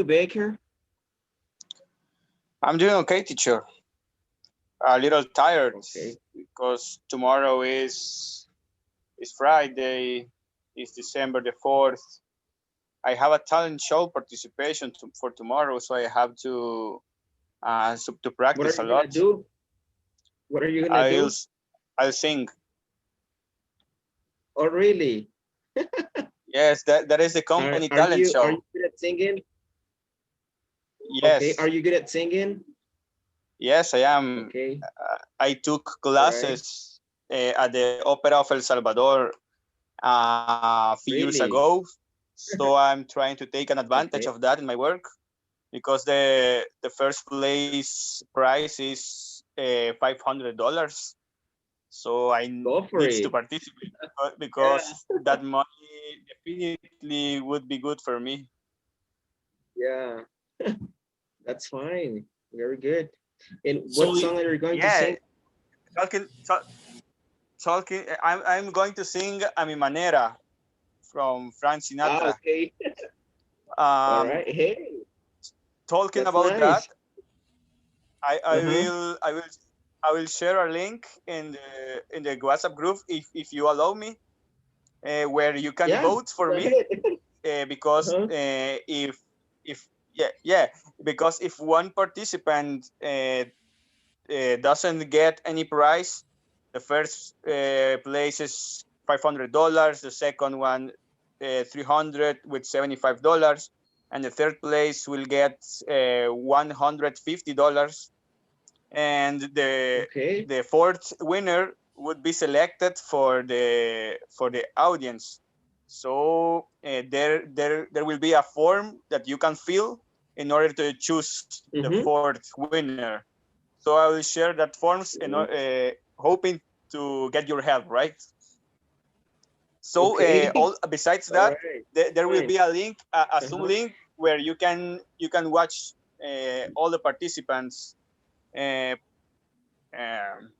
Baker? I'm doing okay, teacher. A little tired Okay. because tomorrow is Friday, it's December the 4th. I have a talent show participation for tomorrow, so I have to What are practice a you gonna lot. do? What are you gonna I'll do? I'll sing. Oh, really? Yes, that is the company talent Are you show. good at singing? Okay. Are Yes, you good at singing? yes, I am. Okay. I took All right. classes at the Opera of El Salvador a few years Really? ago. So I'm trying to take an advantage Okay. of that in my work because the first place prize is $500. So I Go for needs to it. participate Yeah. because that money definitely would be good for me. Yeah. That's fine. Very good. And what So song are you going to Yeah, sing? talking talking. I'm going to sing a mi manera from Frank Ah, Sinatra. okay. All Um, right. Hey, Talking that's about that, nice. I Uh-huh. will share a link in the WhatsApp group if you allow me, where you can Yeah. vote for Go me, ahead. because Uh-huh. if yeah, because if one participant doesn't get any prize, the first place is $500, the second one 300 with $75, and the third place will get $150, and Okay. the fourth winner would be selected for the audience. So there will be a form that you can fill in order to choose the Mm-hmm. fourth winner. So I will share that forms and Mm-hmm. hoping to get your help, right? So Okay. all besides All that, right. there will Fine. be a link, a Zoom Uh-huh. link where you can watch all the participants uh, um,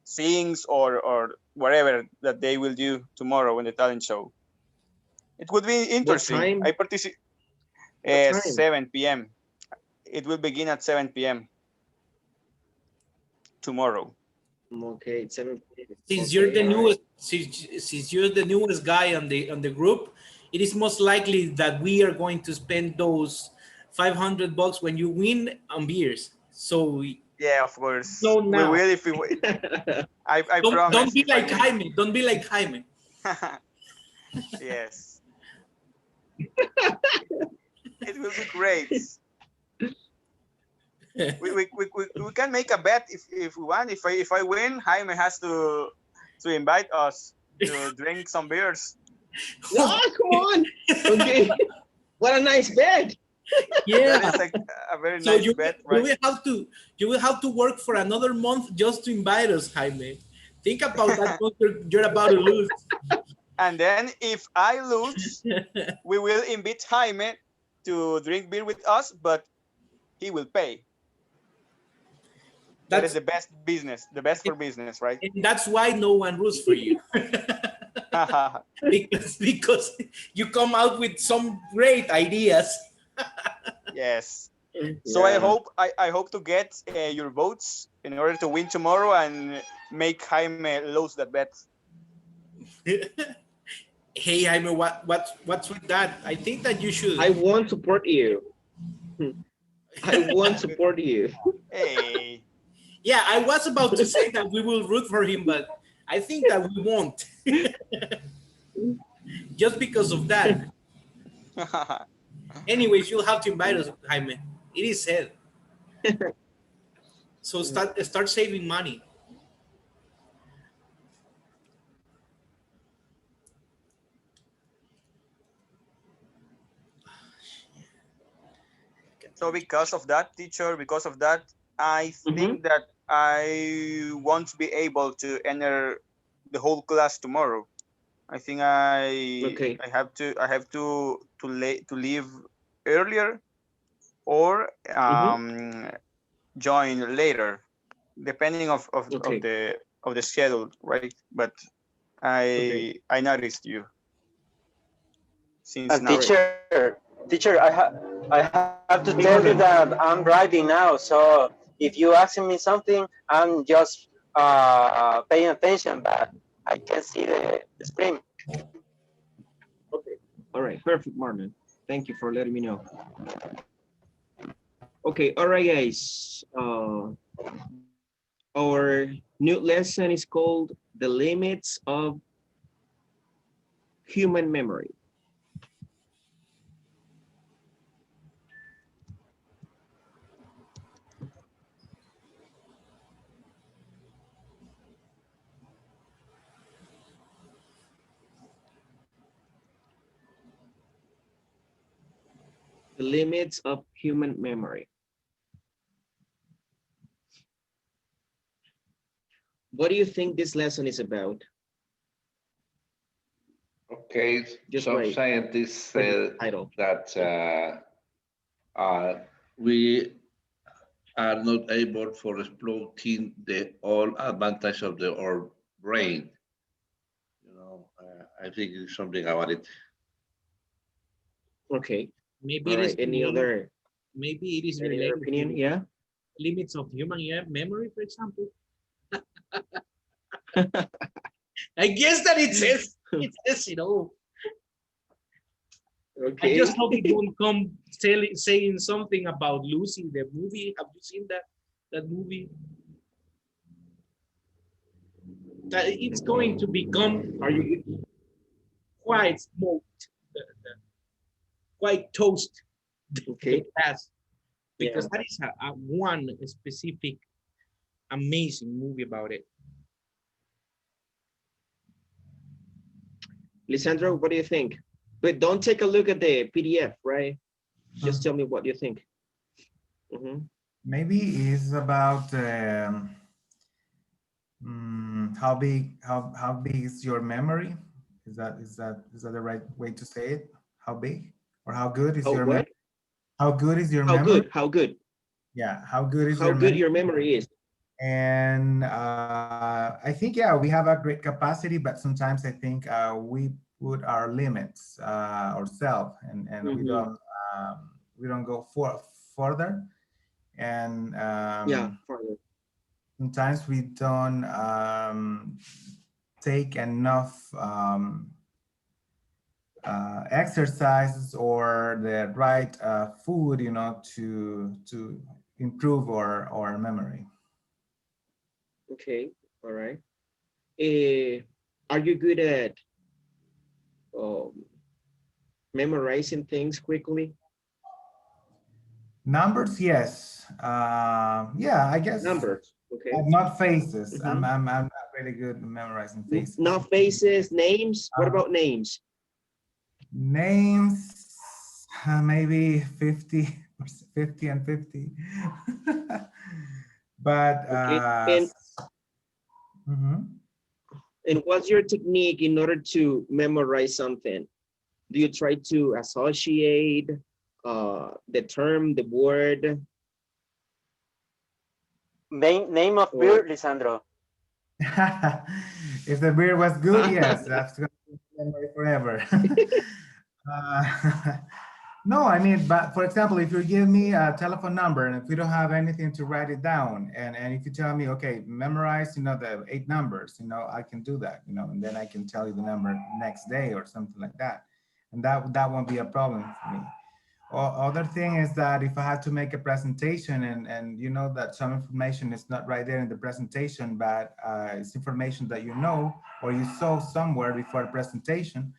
sings or whatever that they will do tomorrow in the talent show. It would be What interesting. I time? participate What time? 7 p.m. It will begin at 7 p.m. tomorrow. Okay, it's 7 p.m. since you're Okay, the all right. newest, since you're the newest guy on the group, it is most likely that we are going to spend those $500 when you win on beers. So we Yeah, of course. know We now. will if we win. I Don't promise be if I like win. Jaime. Don't be like Jaime. Yes. It will be great. We can make a bet if we want. If I win, Jaime has to invite us to drink some beers. No, come on. Okay. What a nice bed. Yeah. That is a very So nice bet, you right? will have to work for another month just to invite us, Jaime. Think about that month you're about to lose. And then if I lose, we will invite Jaime to drink beer with us, but he will pay. That is That's the best business, the best for business, right? and that's why no one roots for you. Because you come out with some great ideas. Yes. So Yeah. I hope to get your votes in order to win tomorrow and make Jaime lose that bet. Hey, Jaime, what's with that? I think that you should. I won't support you. I won't support you. Hey. Yeah, I was about to say that we will root for him, but I think that we won't, just because of that. Anyways, you'll have to invite us, Jaime. It is said. So start saving money. So because of that, teacher, because of that, I Mm-hmm. think that I won't be able to enter the whole class tomorrow. I think Okay. I have to leave earlier or Mm-hmm. join later, depending Okay. of the schedule, right? But Okay. I noticed you since All now. right. Teacher, I have a question. have to tell you that I'm driving now, so if you asking me something, I'm just paying attention, but I can see the screen. Okay. All right. Perfect, Marlon. Thank you for letting me know. Okay. All right, guys. Our new lesson is called The Limits of Human Memory. The limits of human memory. What do you think this lesson is about? Okay, Just some wait. scientists said Title. that we are not able for exploiting the all advantage of our brain. You know, I think it's something about it. Okay. Maybe All it is right. Any related. other Maybe it is opinion? related to Yeah. limits of human memory, for example. I guess that it says, I Okay. just hope it won't come saying something about Lucy, the movie. Have you seen that movie? That it's going to become Are you quite smoked, quite toast okay? the past, Yeah. because that is a one specific amazing movie about it. Lisandro, what do you think? But don't take a look at the PDF, right? Just tell me what you think. Maybe it's about how big is your memory? Is that the right way to say it? How big or how good is your memory? How good is your memory? How good? Yeah, how good is How your good memory? your memory is. And I think, yeah, we have a great capacity, but sometimes I think we put our limits ourselves, and we don't go further. And Yeah, further. sometimes we don't take enough exercises or the right food, you know, to improve our memory. Okay, all right. Are you good at memorizing things quickly? Numbers, yes. Yeah, I guess. Numbers, okay. Not faces. I'm not really good at memorizing faces. Not faces, names. What about names? Names, maybe 50 and 50. But Okay. And what's your technique in order to memorize something? Do you try to associate the term, the word? Name of beer, Lisandro. If the beer was good, yes, that's going to be memory forever. No, I mean, but for example, if you give me a telephone number and if we don't have anything to write it down, and if you tell me, okay, memorize, you know, the 8 numbers, you know, I can do that, you know, and then I can tell you the number next day or something like that. And that won't be a problem for me. Other thing is that if I had to make a presentation and you know that some information is not right there in the presentation, but it's information that you know or you saw somewhere before a presentation,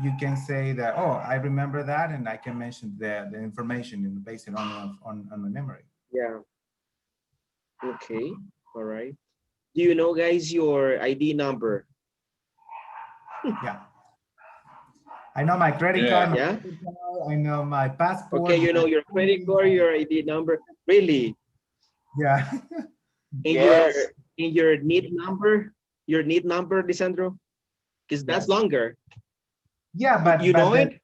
you can say that, oh, I remember that, and I can mention the information and base it on my memory. Yeah. Okay. All right. Do you know, guys, your ID number? Yeah. I know my credit card. Yeah. I know my passport. Okay, you know your credit card, your ID number. Really? Yeah. And Yes. your NID number, Lisandro? Because that's longer. Yeah, but you know it?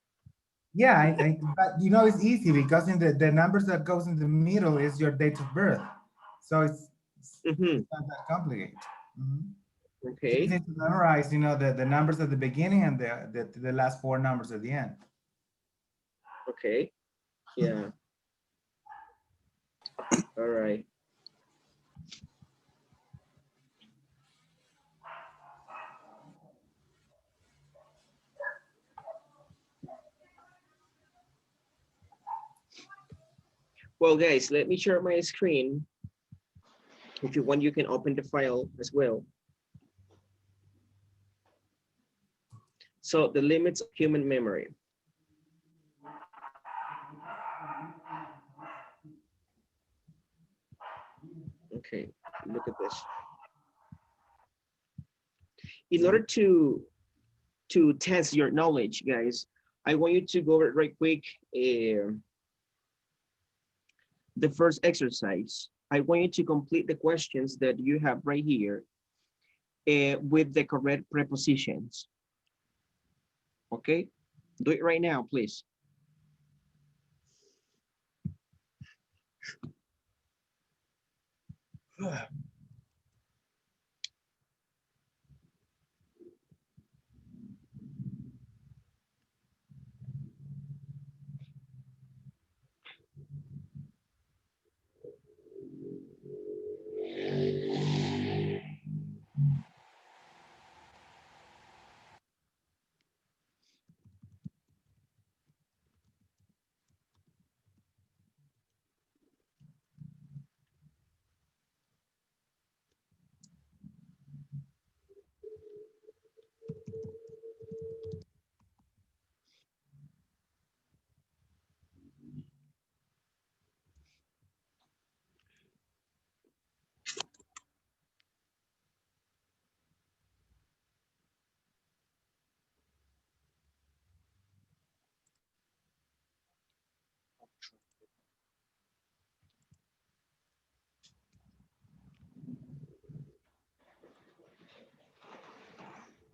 Yeah, but you know it's easy because in the numbers that goes in the middle is your date of birth, so it's not that complicated. Okay. You need to memorize, you know, the numbers at the beginning and the last 4 numbers at the end. Okay. Yeah. All right. Well, guys, let me share my screen. If you want, you can open the file as well. So the limits of human memory. Okay, look at this. In order to test your knowledge, guys, I want you to go over it right quick. The first exercise. I want you to complete the questions that you have right here with the correct prepositions. Okay, do it right now, please.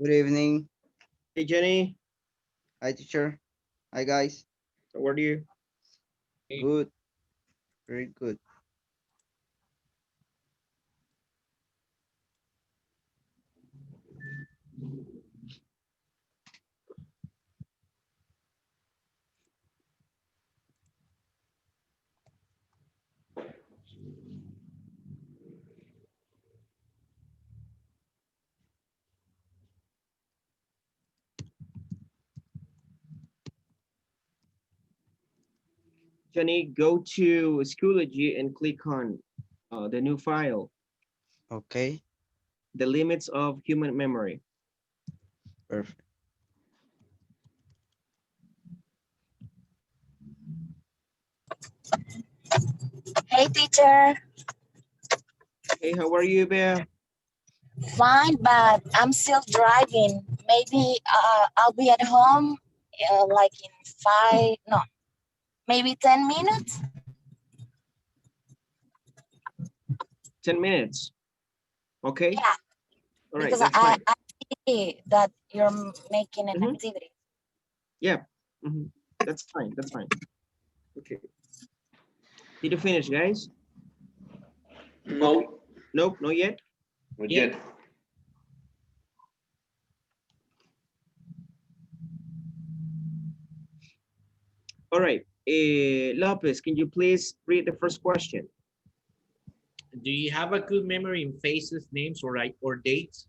Good evening. Hey, Jenny, Hi, teacher. Hi, guys. how are you? Good. Very good. Jenny, go to Schoology and click on the new file, Okay. the limits of human memory. Perfect. Hey, teacher. Hey, how are you, Bea? Fine, but I'm still driving. Maybe I'll be at home like in no, maybe 10 minutes. 10 minutes. Okay. Yeah, All right, because that's I, fine. I see that you're making an Mhm. activity. Yeah, that's fine. That's fine. Okay. Did you finish, guys? No, Nope, not yet. not Yeah. yet. All right. Lopez, can you please read the first question? Do you have a good memory in faces, names, or dates?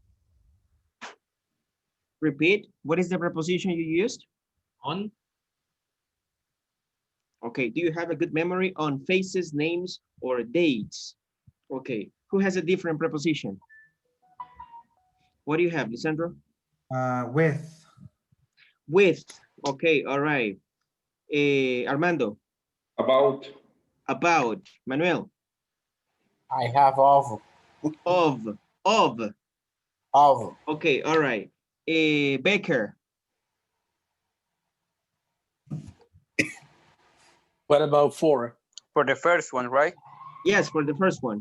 Repeat. What is the preposition you used? On Okay. Do you have a good memory on faces, names, or dates? Okay. Who has a different preposition? What do you have, Lisandro? With. With. Okay. All right. Armando. About. About. Manuel. I have of. Of. Of. Of. Okay. All right. Baker. What about for? For the first one, right? Yes, for the first one.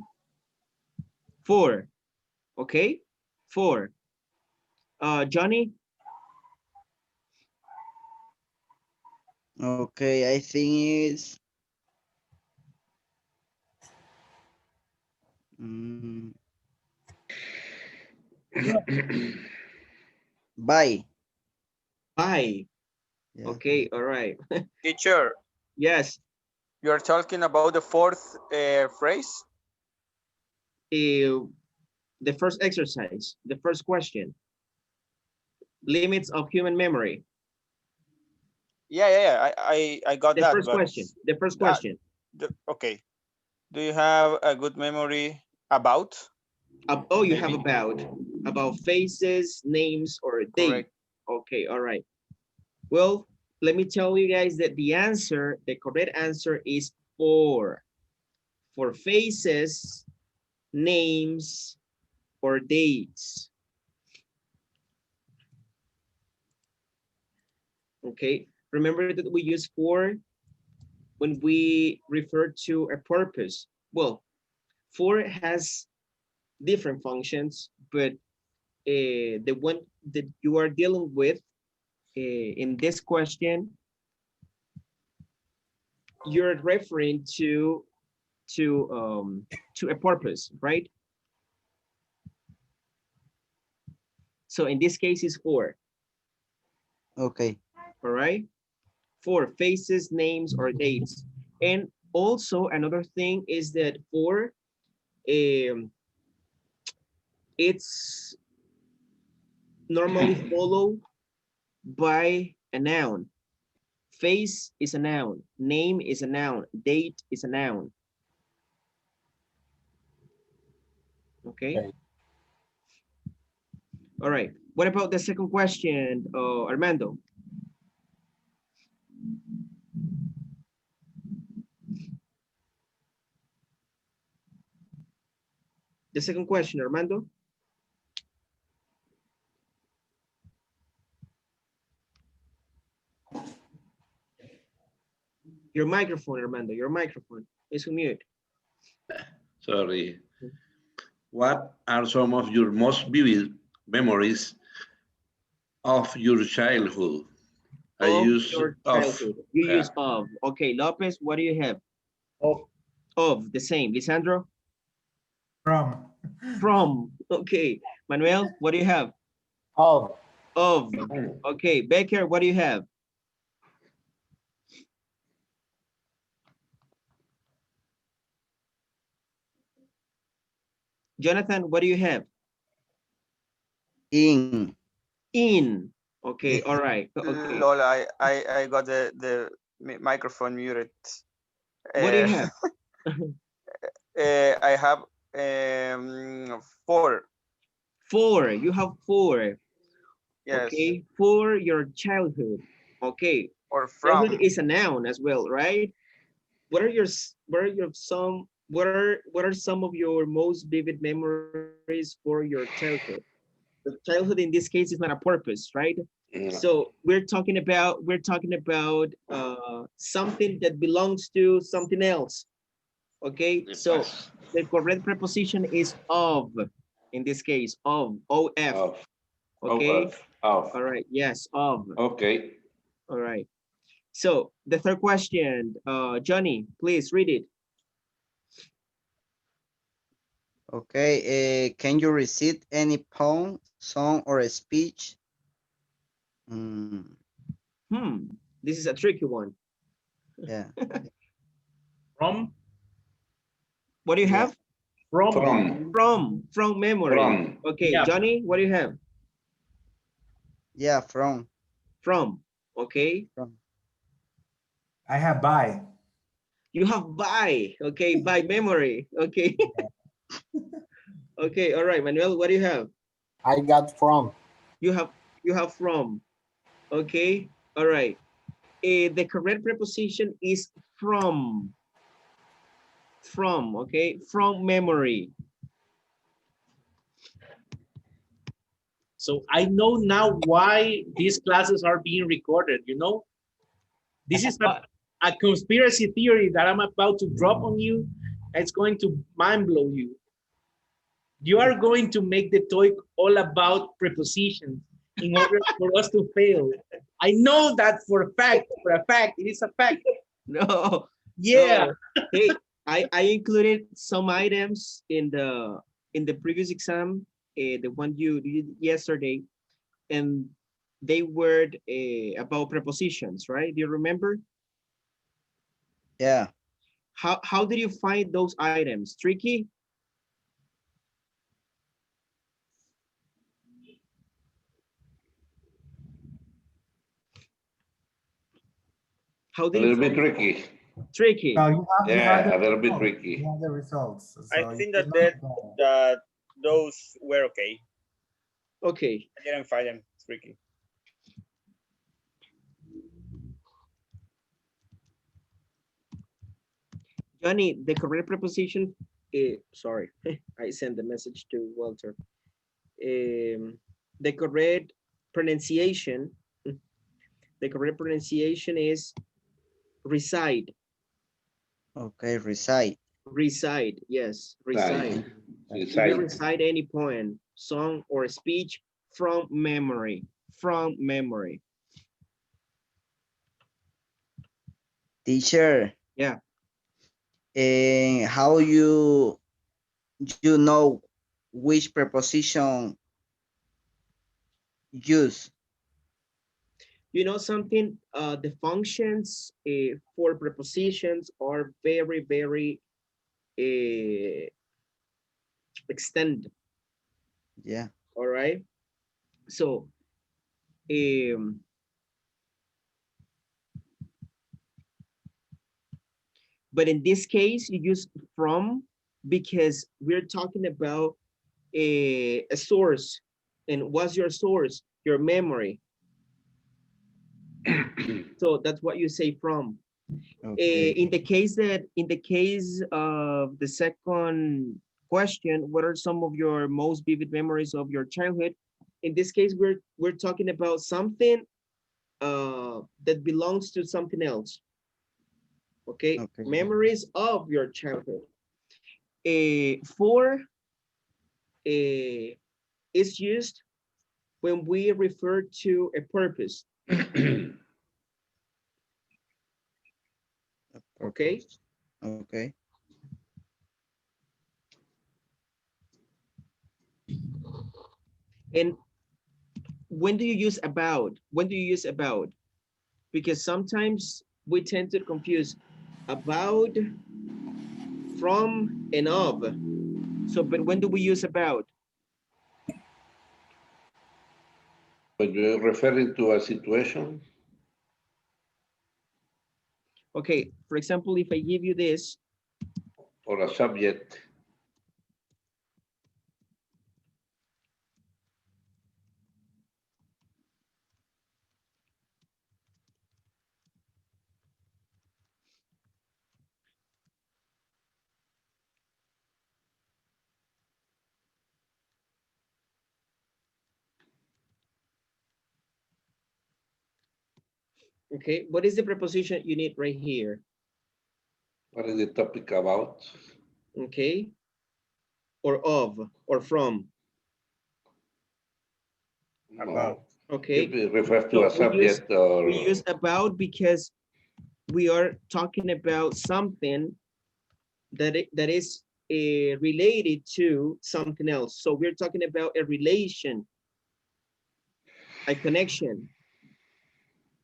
For. Okay. For. Johnny. Okay, I think it's mm, bye. By. Yeah. Okay. All right. Teacher, Yes. You're talking about the fourth phrase? The first exercise, the first question. Limits of human memory. Yeah. I got The that. first But question. The first question. okay. Do you have a good memory about? Oh, you have Maybe. about faces, names, or date. Correct. Okay, all right. Well, let me tell you guys that the correct answer is for faces, names, or dates. Okay, remember that we use for when we refer to a purpose. Well, for has different functions, but the one that you are dealing with in this question, you're referring to a purpose, right? So in this case, is for. Okay. All right, for faces, names, or dates. And also another thing is that for it's normally followed by a noun. Face is a noun, name is a noun, date is a noun. Okay. Okay. All right. What about the second question, Armando? The second question, Armando. Your microphone, Armando, your microphone is on mute. Sorry. What are some of your most vivid memories of your childhood? I Of use your of. childhood. You Yeah. use of. Okay, Lopez, what do you have? Of. Of, the same. Lisandro? From. From. Okay. Manuel, what do you have? Of. Of. Okay. Becker, what do you have? Jonathan, what do you have? In. In. Okay, all right. Okay. Lola, I got the microphone muted. What do you have? I have 4. Four. You have four. Yes. Okay, for your childhood. Okay. Or Childhood from. is a noun as well, right? What are some of your most vivid memories for your childhood? The childhood in this case is not a purpose, right? So we're talking about something that belongs to something else. Okay, so the correct preposition is of, in this case, of, of. Okay, Of. all right, yes, of. Okay. All right. So the third question, Johnny, please read it. Okay. Can you recite any poem, song, or a speech? This is a tricky one. Yeah. From. What do you have? From. From memory. From. Okay, Yeah. Johnny, what do you have? Yeah, from. From. Okay. From. I have by. You have by. Okay, by memory. Okay. Okay, all right, Manuel, what do you have? I got from. You have from. Okay, all right. The correct preposition is from. From, okay, from memory. So I know now why these classes are being recorded, you know? This is a conspiracy theory that I'm about to drop on you. It's going to mind blow you. You are going to make the TOEIC all about prepositions in order for us to fail. I know that for a fact, it is a fact. No. Yeah. No. Hey, I included some items in the previous exam, the one you did yesterday, and they were about prepositions, right? Do you remember? Yeah. How did you find those items? Tricky? How A did you little bit find tricky. tricky? No, you have Yeah, the a little bit results. tricky. You have the results. I So you think did that not, that those were okay. Okay. I didn't find them tricky. Johnny, the correct preposition, sorry, I sent the message to Walter. The correct pronunciation, the correct pronunciation is reside. Okay, recite. Reside, yes, reside. Right. You Right. recite any poem, song, or speech from memory. From memory. Teacher, Yeah. and how you know which preposition use? You know something, the functions for prepositions are very, very extended. Yeah. All right. So, but in this case, you use from because we're talking about a source. And what's your source? Your memory. So that's what you say from. Okay. In the case of the second question, what are some of your most vivid memories of your childhood? In this case, we're talking about something that belongs to something else. Okay, Okay. memories of your childhood. For is used when we refer to a purpose. Okay. Okay. And when do you use about? When do you use about? Because sometimes we tend to confuse about, from, and of. So, but when do we use about? When you're referring to a situation, Okay, for example, if I give you this, or a subject, okay, what is the preposition you need right here? what is the topic about? Okay, or of, or from. No. Okay, If it refers to so a subject we or use about because we are talking about something that is related to something else. So we're talking about a relation, a connection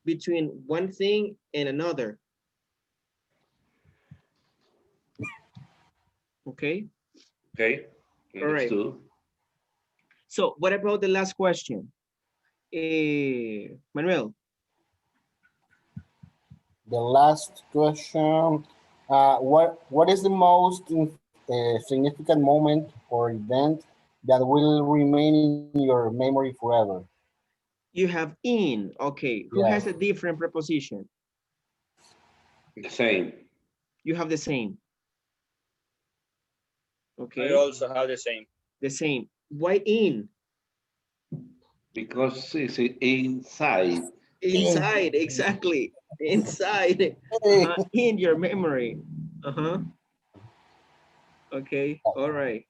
between one thing and another. Okay. okay, All right. understood. So what about the last question? Manuel. The last question. What is the most significant moment or event that will remain in your memory forever? You have in. Okay. Who Yes. has a different preposition? The same. You have the same. I Okay. also have the same. The same. Why in? Because it's inside. Inside, exactly. Inside. In your memory. Uh-huh. Okay. All right.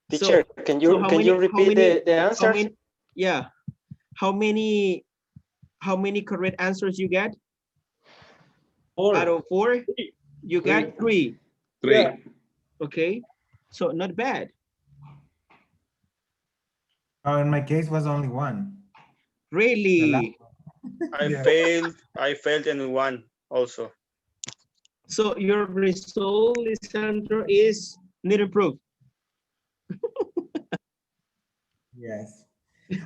Teacher, can you repeat the answers? Yeah. How many correct answers you get? 4. Out of 4, you got 3. 3. Yeah. Okay. So not bad. oh, in my case was only one. Really? Yeah. I failed in one. also. So your result, Lisandro, is need improve. Yes.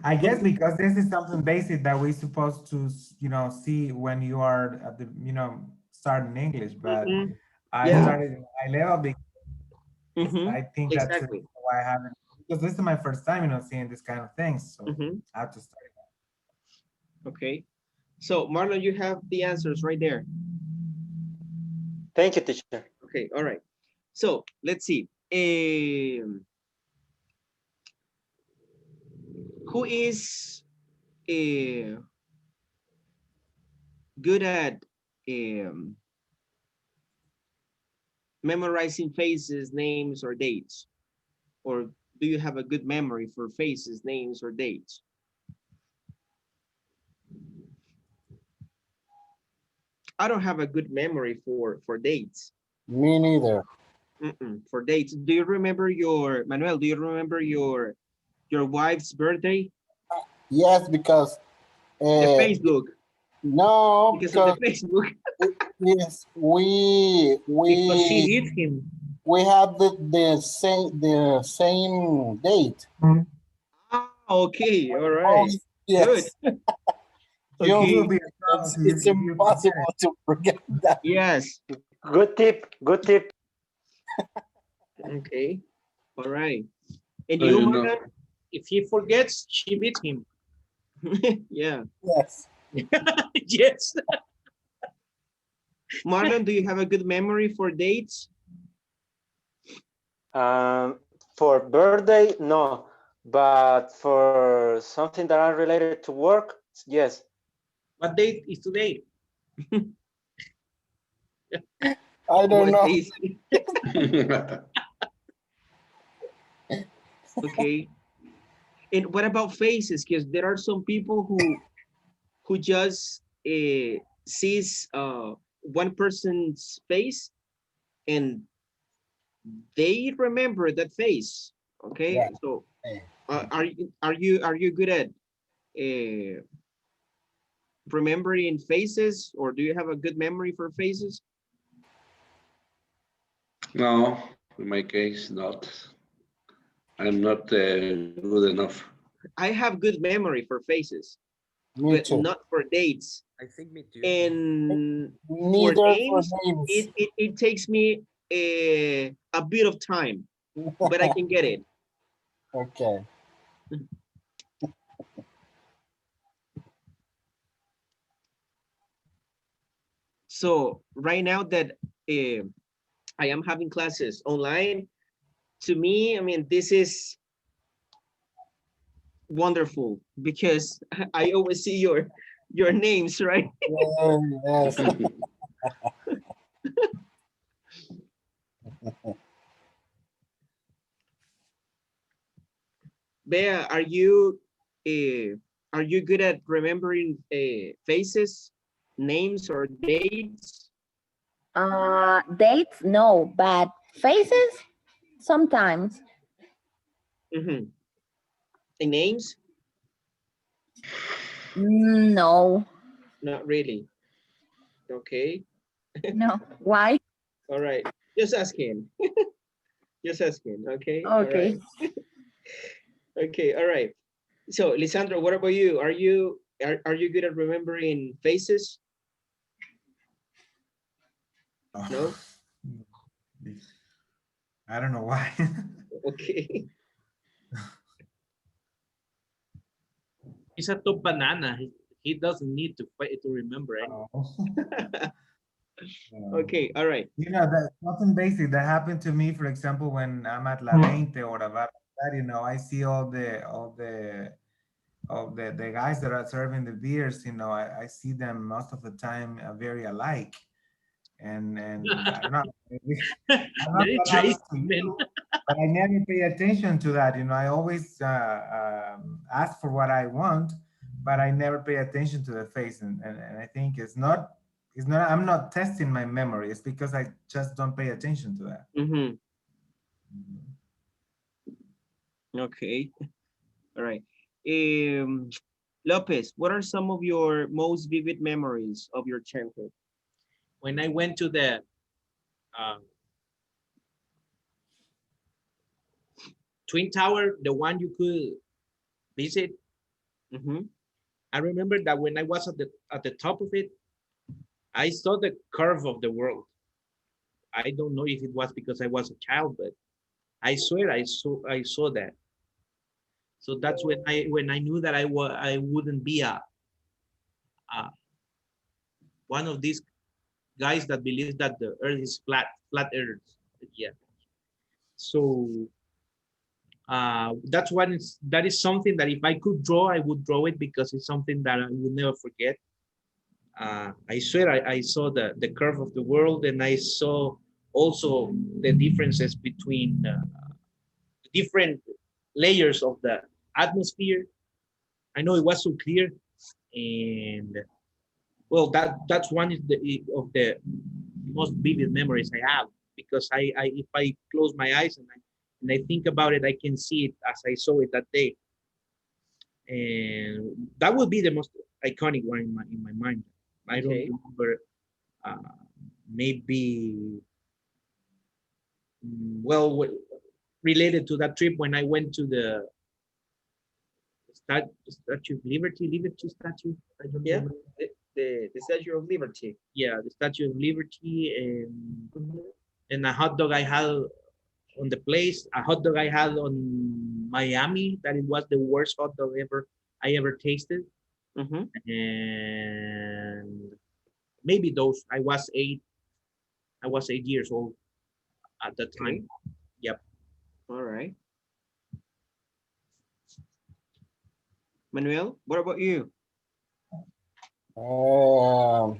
I guess because this is something basic that we're supposed to, see when you are at the, starting English, but Mhm. I Yeah. started in high level because Mhm. I think that's the Exactly. reason why I haven't, because this is my first time, seeing this kind of things. So Mhm. I have to start. Okay. So Marlon, you have the answers right there. Thank you, teacher. Okay. All right. So let's see. Who is good at um, memorizing faces, names, or dates? Or do you have a good memory for faces, names, or dates? I don't have a good memory for dates. Me neither. For dates. Do you remember your Manuel? Do you remember your wife's birthday? Yes, because The uh, Facebook, no, because of the because Facebook. yes, Because she beat him. we have the same date. Ah, okay, all Oh right, good. yes, It will Okay, be a problem to you it's if you forget impossible to forget that. yes, Good tip. Good tip. okay, all right. And So, you, Morgan? If he forgets, she beat him. Yeah, Yes. Yes. Marlon, do you have a good memory for dates? For birthday, no, but for something that are related to work, yes. What date is today? I don't What know. days? Okay. And what about faces? Because there are some people who just sees one person's face and they remember that face. Okay, Yeah. so eh, are you good at uh, remembering faces, or do you have a good memory for faces? No, in my case, not. I'm not good enough. I have good memory for faces, Me but too. not for dates. I think me too. And for Neither for names, names. it takes me a bit of time, but I can get it. Okay. So right now that I am having classes online, to me, I mean, this is wonderful because I always see your names, right? Yes. Bea, are you good at remembering faces, names, or dates? Dates, no, but faces, sometimes. Mm-hmm. And names? No, Not really. Okay. no. Why? All right. Just asking. Just asking. Okay. All right. Okay. Okay. All right. So, Lisandro, what about you? Are you good at remembering faces? No? I don't know why. Okay. He's a top banana. He doesn't need to fight to remember anything. Okay. All right. That nothing basic that happened to me, for example, when I'm at La Veinte or about that, I see all the guys that are serving the beers, I see them most of the time very alike. And I don't know, I'm not Very that trace, happens to man. you, but I never pay attention to that. I always ask for what I want, but I never pay attention to the face. And I think it's not, I'm not testing my memory. It's because I just don't pay attention to that. Mm-hmm. Okay. All right. Lopez, what are some of your most vivid memories of your childhood? when I went to the uh, Twin Tower, the one you could visit. Mm-hmm. I remember that when I was at the top of it, I saw the curve of the world. I don't know if it was because I was a child, but I swear I saw that. So that's when I knew that I wouldn't be a one of these guys that believes that the Earth is flat Earth. Yeah. So that is something that if I could draw, I would draw it because it's something that I would never forget. I swear I saw the curve of the world, and I saw also the differences between different layers of the atmosphere. I know it was so clear, and well, that's one of the most vivid memories I have because I if I close my eyes and I think about it, I can see it as I saw it that day, and that would be the most iconic one in my mind. I don't Okay. remember maybe well related to that trip when I went to the Statue of Liberty statue. I don't Yeah. remember. The Statue of Liberty. Yeah, the Statue of Liberty Mm-hmm. and a hot dog I had on the place, a hot dog I had on Miami, that it was the worst hot dog I ever tasted. Mm-hmm. And maybe those I was 8 years old at the Okay. time. Yep. All right. Manuel, what about you? Um,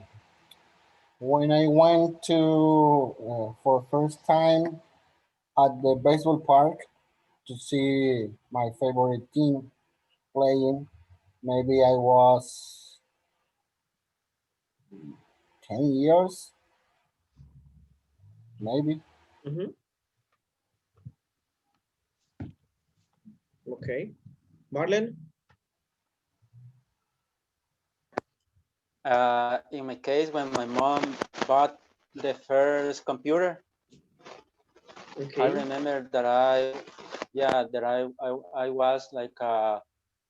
when I went to for first time at the baseball park to see my favorite team playing, maybe I was 10 years, maybe. Mm-hmm. Okay. Marlon? In my case, when my mom bought the first computer, I Okay. remember that I was like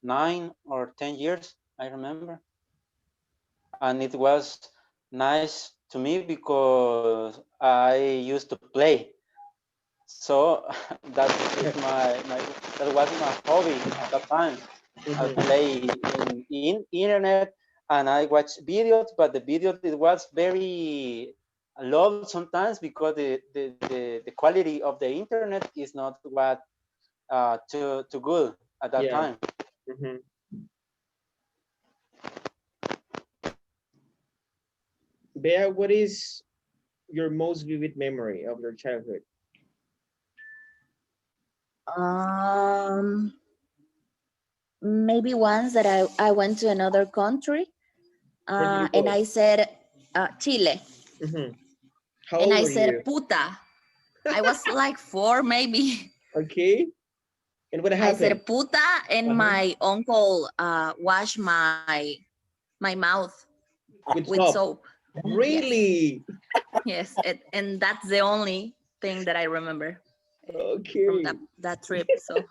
9 or 10 years. I remember, and it was nice to me because I used to play. So that is my that was my hobby at that time. I Mm-hmm. play in internet and I watch videos, but the video it was very low sometimes because the quality of the internet is not what too good at that Yeah. time. Mm-hmm. Bea, what is your most vivid memory of your childhood? Um, maybe once that I went to another country, Where did you and go? I said Chile, Mm-hmm. How and old I were said you? puta. I was like 4 maybe. Okay. And what I happened? said puta, and Uh-huh. my uncle washed my mouth With with soap. soap. Yes, Really? yes, and that's the only thing that I remember from Okay. that trip. So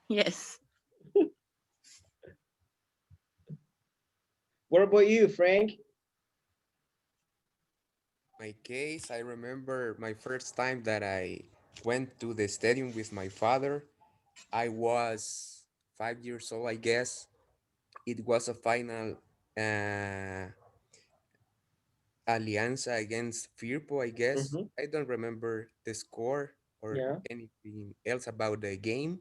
yes. What about you, Frank? My case, I remember my first time that I went to the stadium with my father. I was 5 years old, I guess. It was a final Alianza against Firpo, I guess. Mm-hmm. I don't remember the score or Yeah. anything else about the game,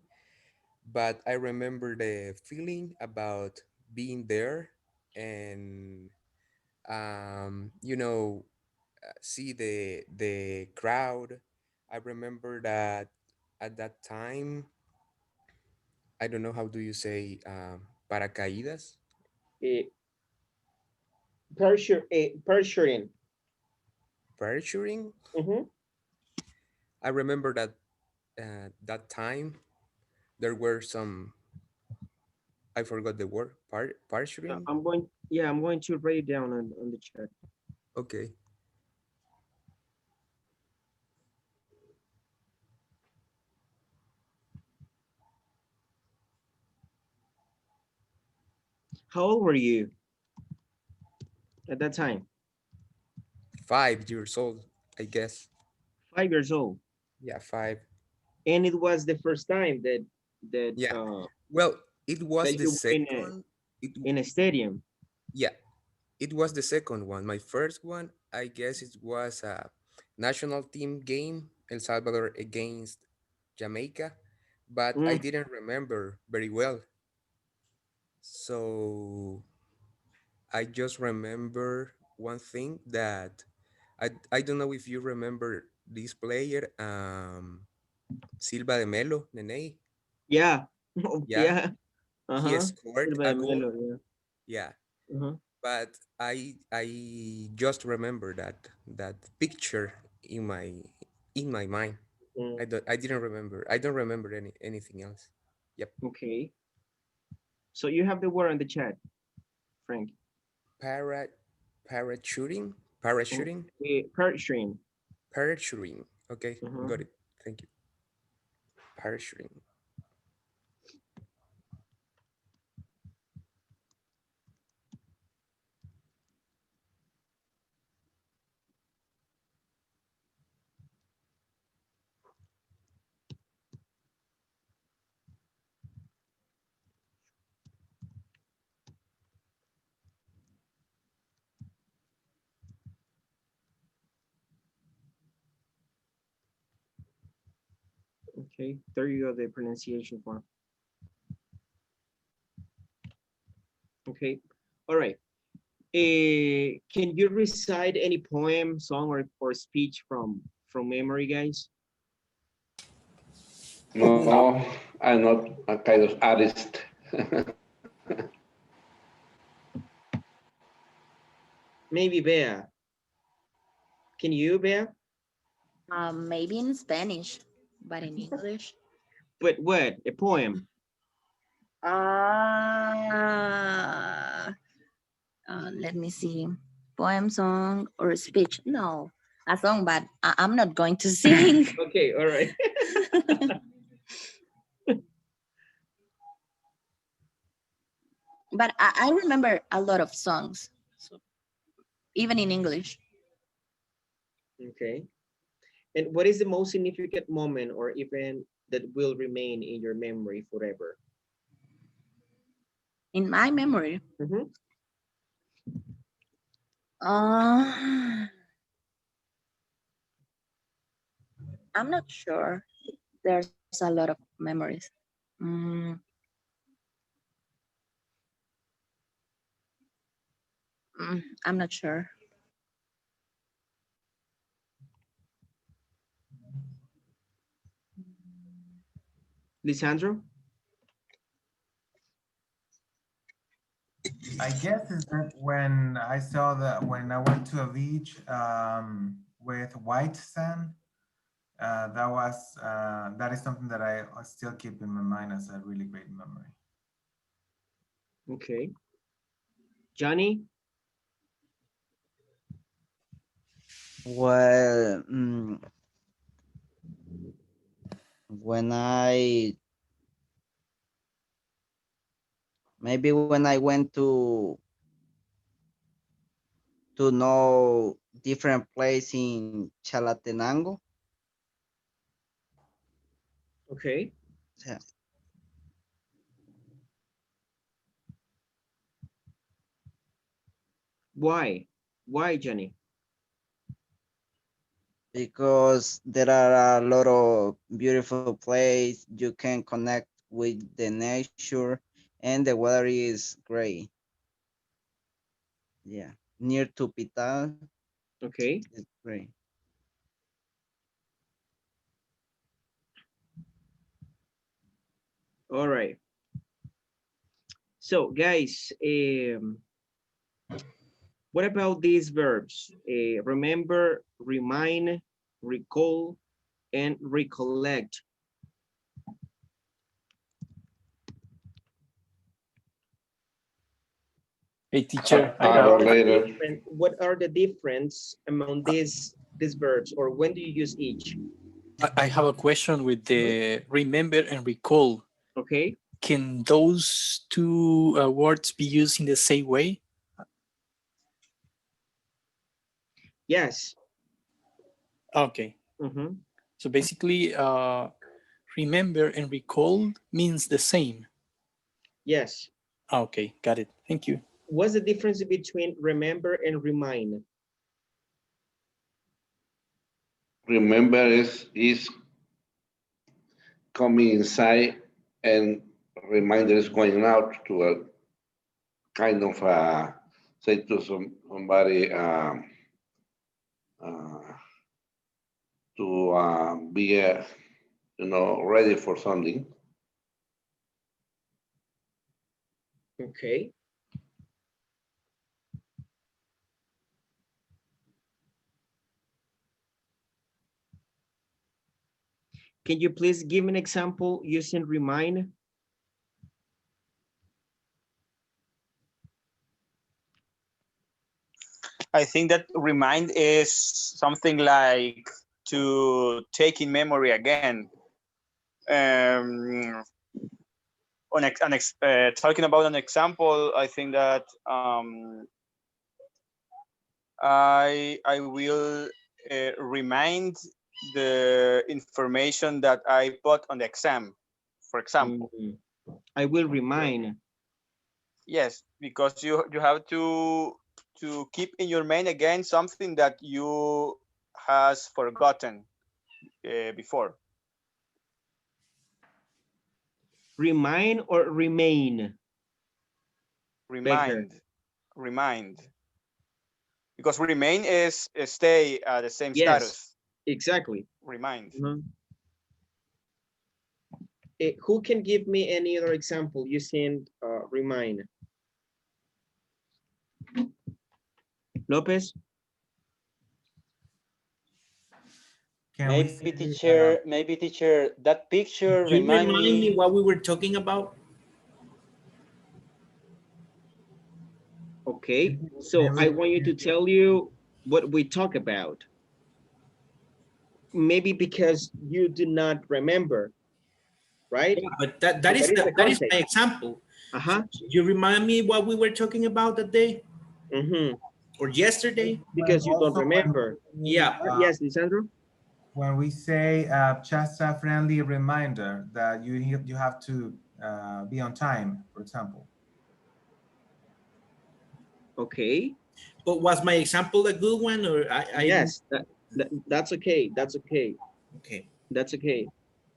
but I remember the feeling about being there and see the crowd. I remember that at that time, I don't know how do you say paracaídas, Eh, Persuring. parachuting. Mm-hmm. I remember that that time there were some I forgot the word. Parturing. I'm going to write it down on the chat. Okay. How old were you at that time? 5 years old, I guess. 5 years old. Yeah, five. And it was the first time that that Yeah. uh Well, it was that the you were second. in a stadium. Yeah, it was the second one. My first one, I guess it was a national team game, El Salvador against Jamaica, but I Mm, didn't remember very well. So I just remember one thing that I don't know if you remember this player, Silva de Melo, Nene. yeah. Yeah, Yeah. he Uh-huh. scored Silva a de goal. Melo, yeah. Yeah, Uh-huh. but I just remember that picture in my mind. Mm, I didn't remember. I don't remember anything else. Yep. okay. So you have the word on the chat, Frank. Para parachuting parachuting Parachuting. parachuting. Okay, Uh-huh. got it. Thank you. Parachuting. Okay. There you go, the pronunciation form. Okay. All right. Can you recite any poem, song, or speech from memory, guys? No, I'm not a kind of artist. Maybe Bea. Can you, Bea? Maybe in Spanish, but in English. But what? A poem? Uh, let me see. Poem, song, or speech? No, a song, but I'm not going to sing. Okay. All right. But I remember a lot of songs, so even in English. Okay. And what is the most significant moment or event that will remain in your memory forever? In my memory, Mhm. uh, I'm not sure. There's a lot of memories. Mm, I'm not sure. Lisandro? I guess is that when I went to a beach with white sand, that is something that I still keep in my mind as a really great memory. Okay. Johnny? Well, when when I went to know different place in Chalatenango. Okay. Yeah, Why? Why, Johnny? because there are a lot of beautiful places. You can connect with the nature, and the weather is great. Yeah, near to Pital, Okay. it's great. All right. So, guys, what about these verbs? Remember, remind, recall, and recollect. Hey, teacher, I Hour have, later. What are the difference among these verbs, or when do you use each? I have a question with the remember and recall. Okay. Can those two words be used in the same way? Yes. Okay. So basically, remember and recall means the same. Yes. Okay, got it. Thank you. What's the difference between remember and remind? Remember is coming inside and reminder is going out to a kind of say to somebody to be ready for something. Okay. Can you please give me an example using remind? I think that remind is something like to take in memory again. Talking about an example, I think that I will remind the information that I put on the exam, for example. I will remind. Yes, because you have to keep in your mind again something that you has forgotten before. Remind or remain? Remind. Because remain is stay at the same status. Exactly. Remind. Who can give me any other example using remind? Lopez? Maybe teacher, that picture Could you remind me what we were talking about? Okay, so I want you to tell you what we talk about. Maybe because you do not remember, right? Yeah, but that is my example. So you remind me what we were talking about that day? Or yesterday? Because you don't remember. Yeah. Yes, Lisandro? When we say just a friendly reminder that you have to be on time, for example. Okay. But was my example a good one, or Yes, that's okay. That's okay. Okay. That's okay.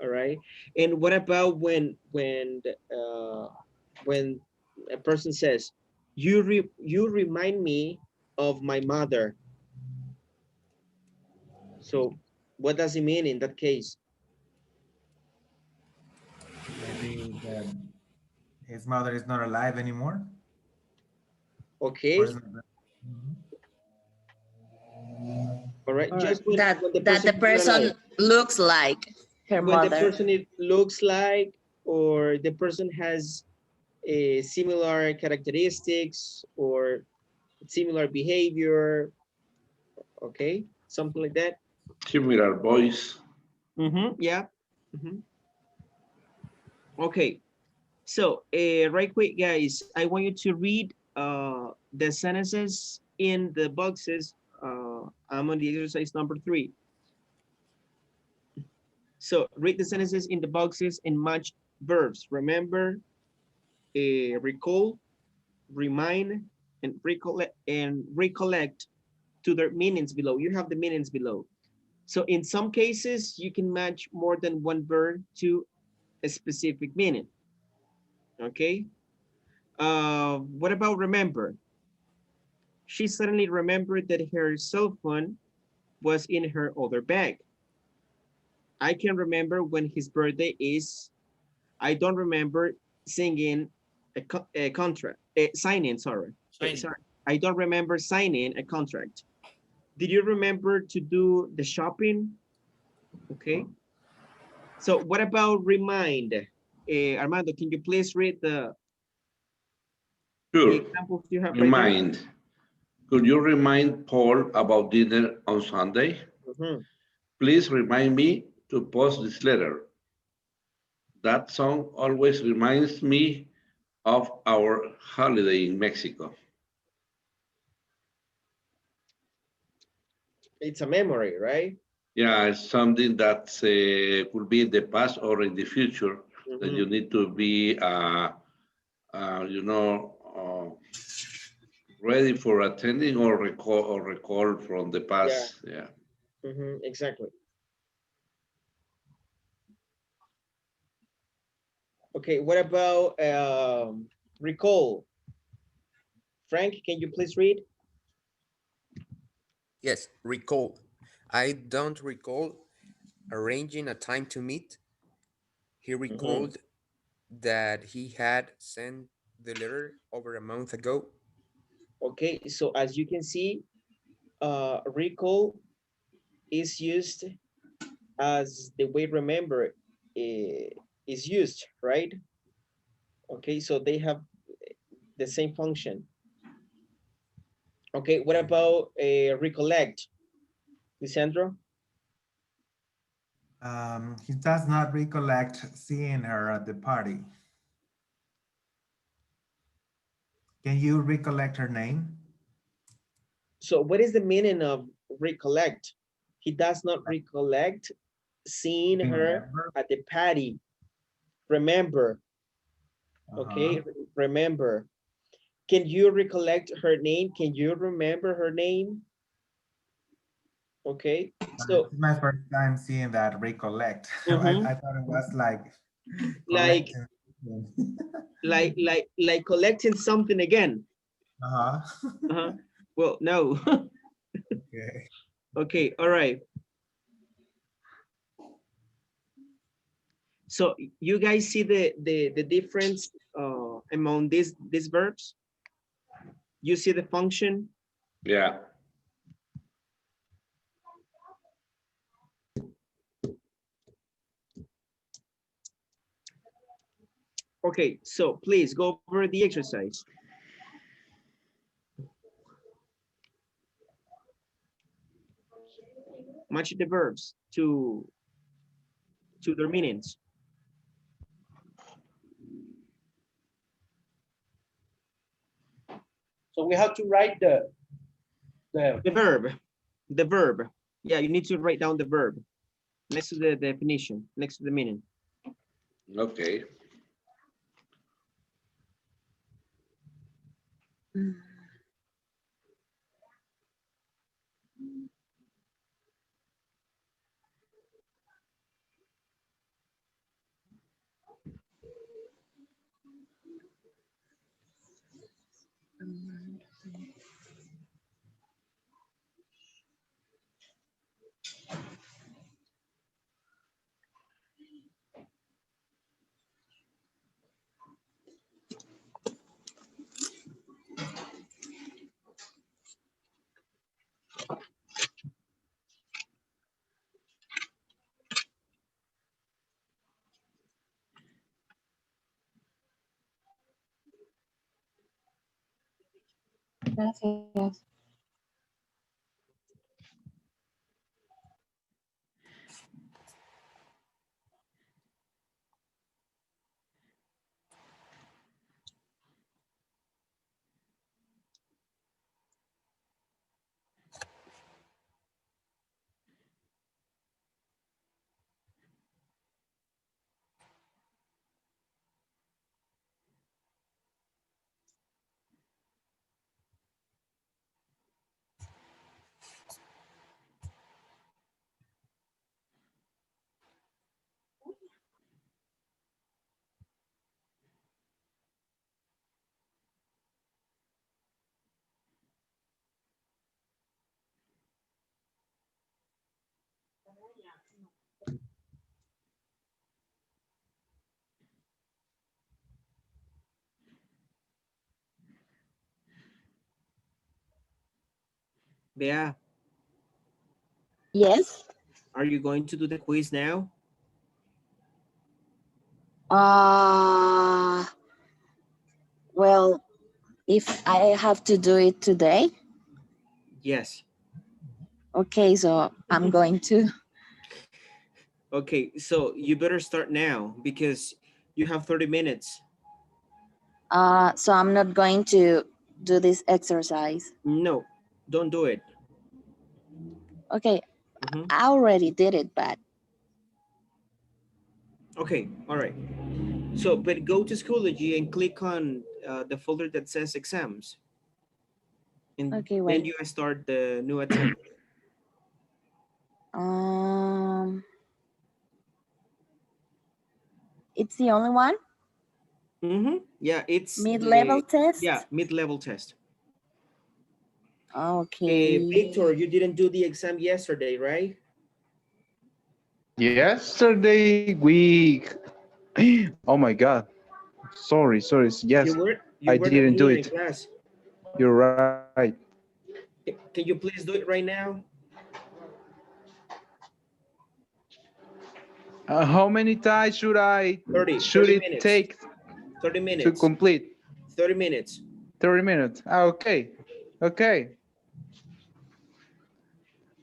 All right. And what about when a person says, you remind me of my mother. So what does it mean in that case? Maybe that his mother is not alive anymore. Okay. All right. Just when the person looks like her when mother. the person looks like, or the person has a similar characteristics or similar behavior. Okay, something like that. Similar voice. Yeah. Okay, so right quick, guys, I want you to read the sentences in the boxes. I'm on the exercise number 3. So read the sentences in the boxes and match verbs. Remember, recall, remind, and recollect to their meanings below. You have the meanings below. So in some cases, you can match more than one verb to a specific meaning. Okay. What about remember? She suddenly remembered that her cell phone was in her other bag. I can remember when his birthday is. I don't remember singing a contract, signing, sorry. Sorry. I don't remember signing a contract. Did you remember to do the shopping? Okay. So what about remind? Armando, can you please read the The Sure. examples you have right there. Remind. Could you remind Paul about dinner on Sunday? Mhm. Please remind me to post this letter. That song always reminds me of our holiday in Mexico. It's a memory, right? Yeah, it's something that could be in the past or in the future that Mhm. you need to be, ready for attending or recall from the Yeah. past. Yeah. Exactly. Okay, what about recall? Frank, can you please read? Yes, recall. I don't recall arranging a time to meet. He recalled that he had sent the letter over a month ago. Okay, so as you can see, recall is used as the way remember is used, right? Okay, so they have the same function. Okay, what about recollect, Lisandro? He does not recollect seeing her at the party. Can you recollect her name? So what is the meaning of recollect? He does not recollect seeing her Remember? at the party. Remember, okay, remember. Can you recollect her name? Can you remember her name? Okay, so It's my first time seeing that recollect. I thought it was like like collecting. like collecting something again. Uh-huh. Well, no. Okay. Okay, all right. So you guys see the difference among these verbs? You see the function? Yeah. Okay, so please go over the exercise. Match the verbs to their meanings. So we have to write the verb. Yeah, you need to write down the verb next to the definition, next to the meaning. Okay. Gracias. Bea, Yes. are you going to do the quiz now? Uh, well, if I have to do it today. Yes. Okay, so I'm going to. Okay, so you better start now because you have 30 minutes. So I'm not going to do this exercise. No, don't do it. Okay, Mhm. I already did it, but Okay, all right. So, but go to Schoology and click on the folder that says exams. And okay, then wait. you start the new attempt. It's the only one? Yeah, it's Mid-level test? Yeah, mid-level test. Okay. Victor, you didn't do the exam yesterday, right? Yesterday we, oh my God, sorry, yes, You I were not didn't do here in it. class. You're right. Can you please do it right now? How many times should 30 it minutes. take 30 to minutes. complete? 30 minutes. 30 minutes. Okay, okay.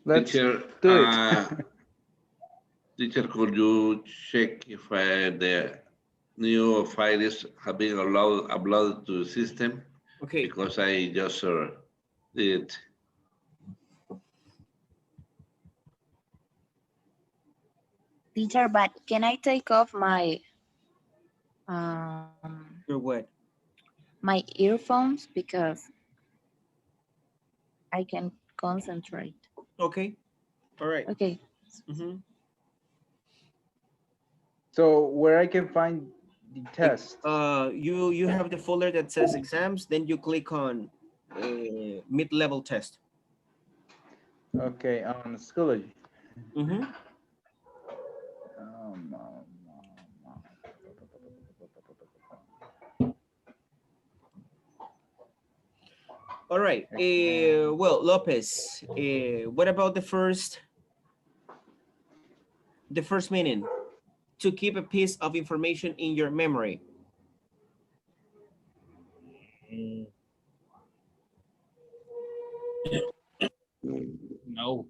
Let's Teacher, do it. teacher, could you check if the new files have been uploaded to the system? Okay. Because I just did it. Teacher, but can I take off my Your what? my earphones because I can concentrate. Okay. All right. Okay. So where I can find the test? You have the folder that says exams, then you click on mid-level test. Okay, on Schoology. All right. Well, Lopez, what about the first meaning? To keep a piece of information in your memory. No,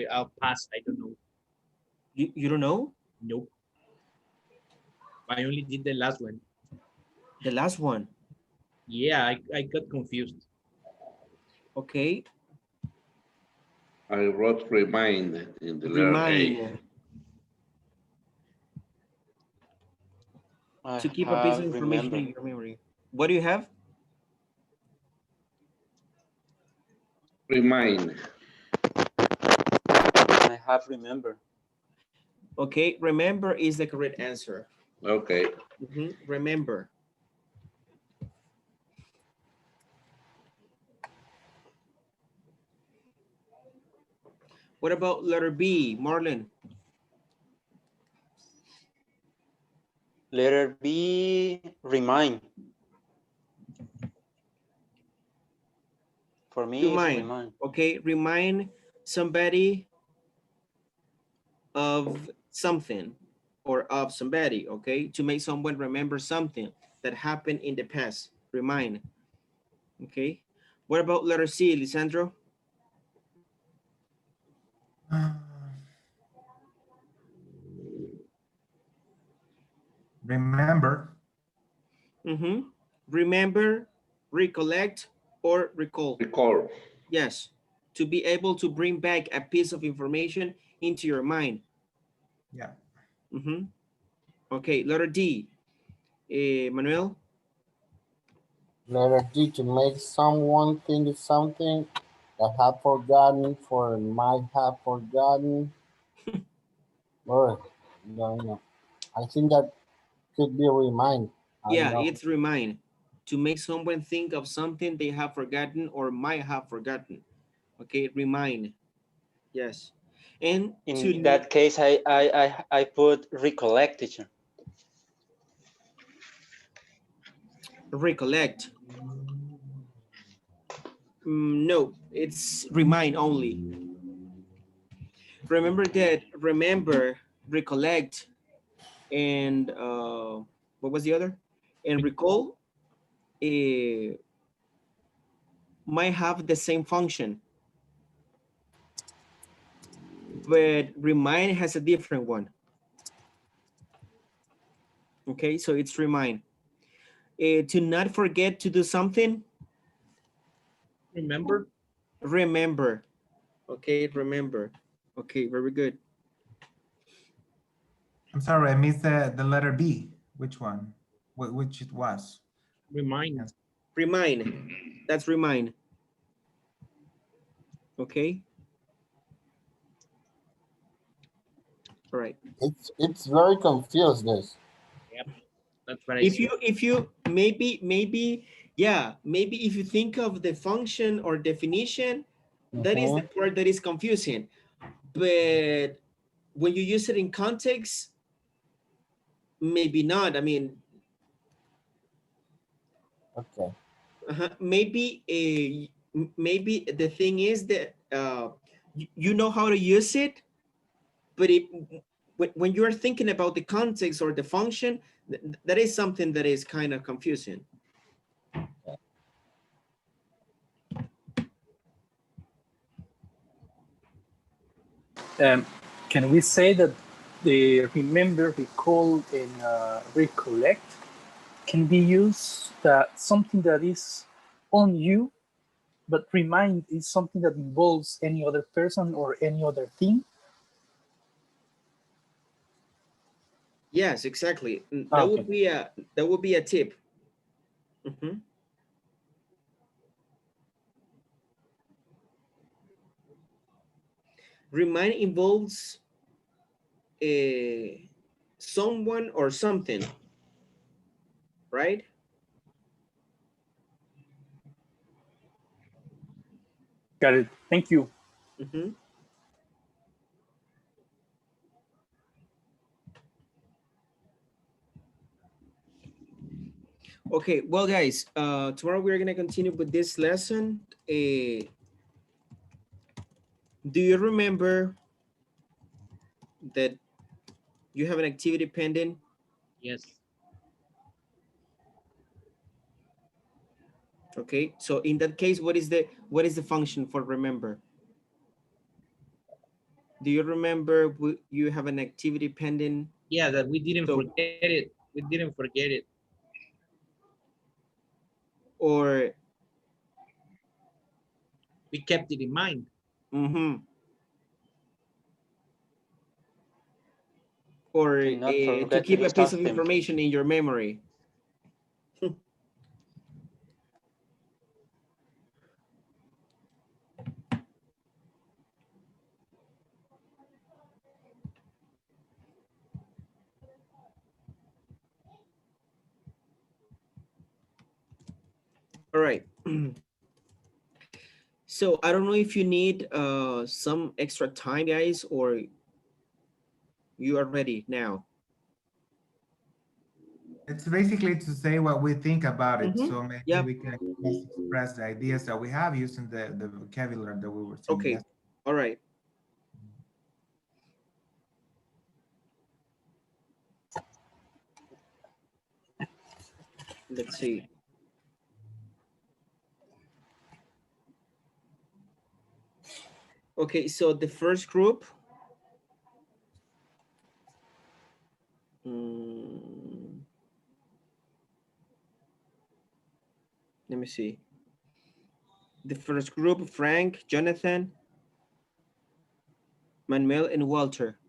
I'll pass. I don't know. You don't know? Nope. I only did the last one. The last one? Yeah, I got confused. Okay. I wrote remind in the letter A. To keep a piece of information in your memory. What do you have? Remind. I have remember. Okay, remember is the correct answer. Okay. Remember. What about letter B, Marlon? Letter B, remind. For me, it's remind. Okay, remind somebody of something or of somebody, okay? To make someone remember something that happened in the past, remind, okay? What about letter C, Lisandro? Remember. Remember, recollect, or recall. Recall. Yes, to be able to bring back a piece of information into your mind. Yeah. Okay, letter D, Manuel? Letter D, to make someone think of something that have forgotten for might have forgotten. Or, no. I think that could be a remind. Yeah, it's remind. To make someone think of something they have forgotten or might have forgotten. Okay, remind. Yes. And in that case, I put recollect, teacher. Recollect. No, it's remind only. Remember that, remember, recollect, and what was the other? And recall. might have the same function, but remind has a different one. Okay, so it's remind. To not forget to do something. Remember? Remember. Okay, remember. Okay, very good. I'm sorry, I missed the letter B. Which one? Which it was? Remind. Remind. That's remind. Okay. All right. It's very confused this. Yep. That's what I If said. you maybe yeah, maybe if you think of the function or definition, that is the part that is confusing. But when you use it in context, maybe not. I mean, Okay. maybe maybe the thing is that you know how to use it, but when you're thinking about the context or the function, that is something that is kind of confusing. Can we say that the remember, recall, and recollect can be used that something that is on you, but remind is something that involves any other person or any other thing? Yes, exactly. Okay. That would be a tip. Remind involves someone or something, right? Got it. Thank you. Okay, well, guys, tomorrow we're gonna continue with this lesson. Do you remember that you have an activity pending? Yes. Okay, so in that case, what is the function for remember? Do you remember you have an activity pending? Yeah, that we didn't forget it. We didn't forget it. Or we kept it in mind. Or to keep a piece of information in your memory. All right. So I don't know if you need some extra time, guys, or you are ready now. It's basically to say what we think about it. So maybe Yep. we can just express the ideas that we have using the vocabulary that we were saying. Okay. Yesterday. All right. Let's see. Okay, so the first group. Let me see. The first group, Frank, Jonathan, Manuel, and Walter.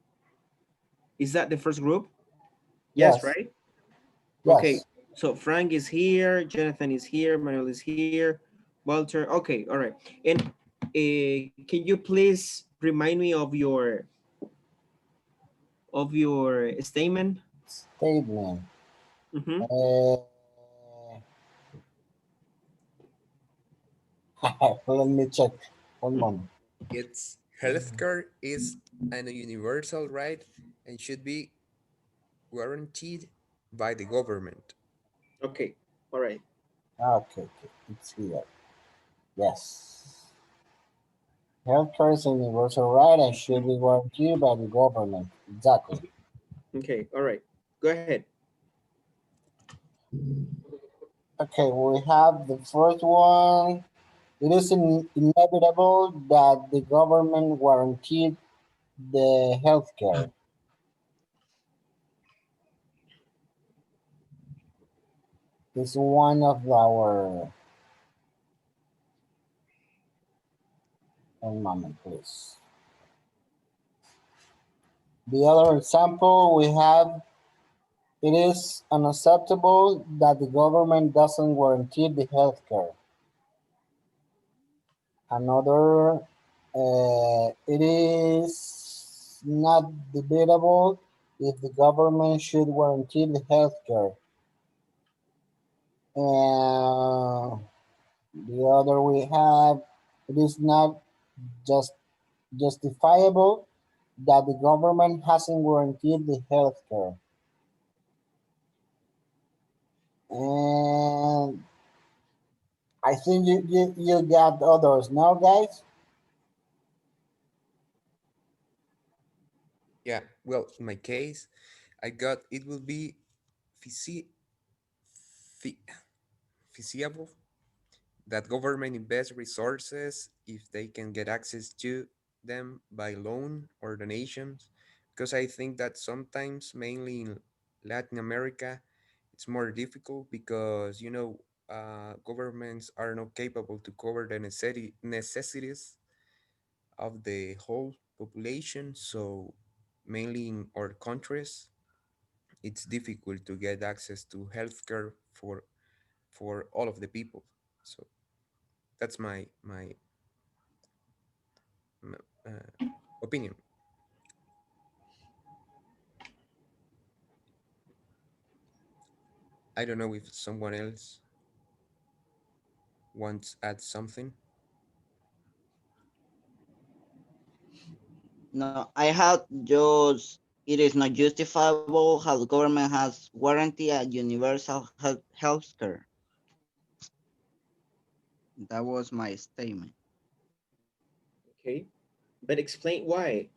Is that the first group? Yes, right? Yes. Okay, so Frank is here, Jonathan is here, Manuel is here, Walter. Okay, all right. And can you please remind me of your statement? Statement. Let me check. 1 moment. It's healthcare is a universal right and should be guaranteed by the government. Okay, all right. Okay, it's here. Yes. Healthcare is a universal right and should be guaranteed by the government. Exactly. Okay, all right. Go ahead. Okay, we have the first one. it is inevitable that the government guaranteed the health care. It's one of our, one moment, please. The other example we have, it is unacceptable that the government doesn't guarantee the health care. Another, it is not debatable if the government should guarantee the health care. And the other we have, it is not just justifiable that the government hasn't guaranteed the health care. And I think you got others now, guys. Yeah, well, in my case, I got it will be feasi- fe- feasible that government invest resources if they can get access to them by loan or donations, because I think that sometimes, mainly in Latin America, it's more difficult because governments are not capable to cover the necessities of the whole population. So mainly in our countries, it's difficult to get access to healthcare for all of the people. So that's my opinion. I don't know if someone else wants to add something. No, I have just, it is not justifiable how the government has warranty a universal health care. That was my statement. Okay, but explain why.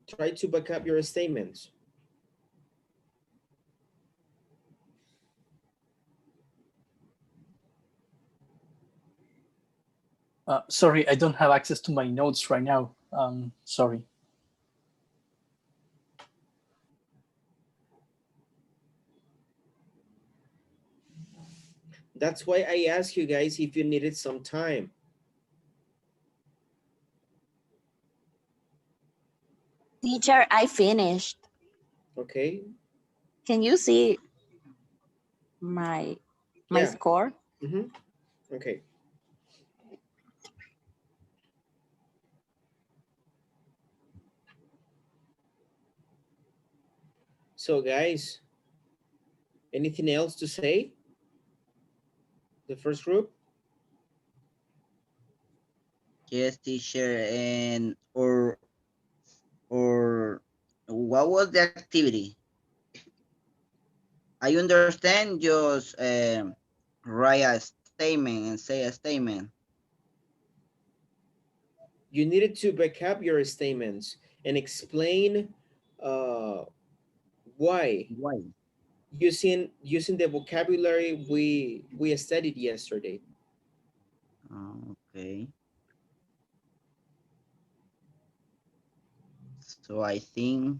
Try to back up your statements. Sorry, I don't have access to my notes right now. Sorry. That's why I asked you guys if you needed some time. Teacher, I finished. Okay. Can you see my Yeah. score? Mm-hmm. Okay. So guys, anything else to say? The first group? Yes, teacher, and or what was the activity? I understand just write a statement and say a statement. You needed to back up your statements and explain why Why? using the vocabulary we studied yesterday. Okay. So I think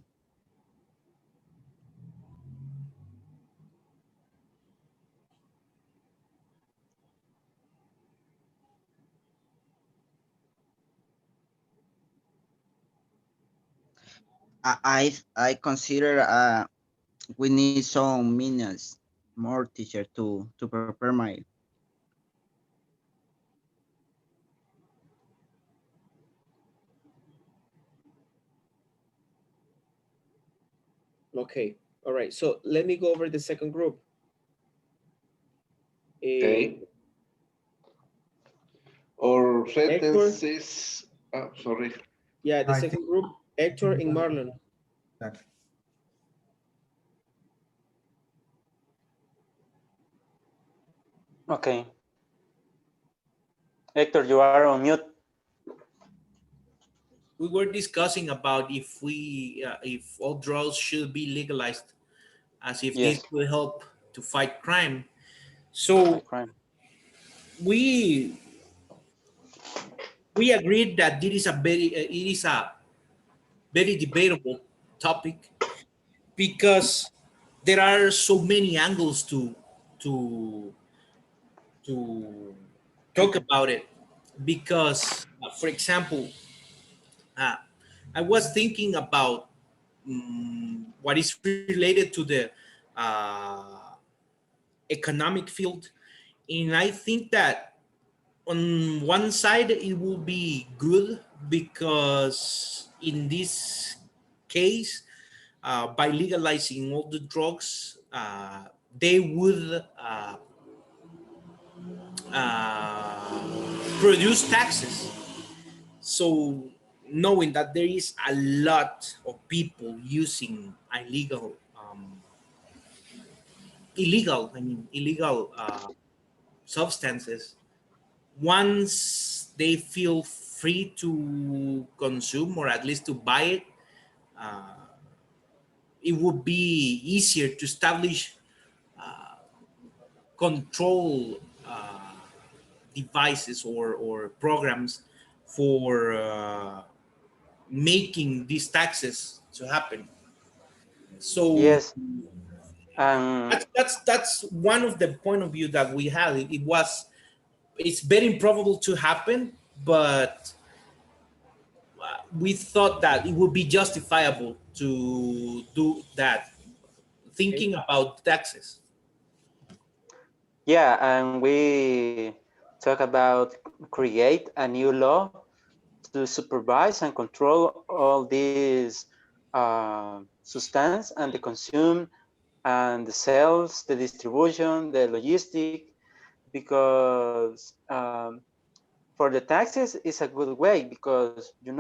I consider we need some minutes more, teacher, to prepare my. Okay. All right. So let me go over the second group. Okay. Or Hector. sentences. Oh, sorry. Yeah, the I second group, Hector and Marlon. that Okay. Hector, you are on mute. We were discussing about if all drugs should be legalized, as if this Yes. will help to fight crime. So Crime. we we agreed that it is a very debatable topic because there are so many angles to to talk about it. Because, for example, uh, I was thinking about what is related to the economic field, and I think that on one side it will be good because in this case, by legalizing all the drugs, they would produce taxes. So knowing that there is a lot of people using illegal substances, once they feel free to consume or at least to buy it, uh, it would be easier to establish control devices or programs for making these taxes to happen. So Yes, and that's one of the point of view that we had. It's very improbable to happen, but we thought that it would be justifiable to do that, Okay. thinking about taxes. yeah, and we talk about create a new law to supervise and control all these substance and the consume and the sales, the distribution, the logistic, because for the taxes is a good way because you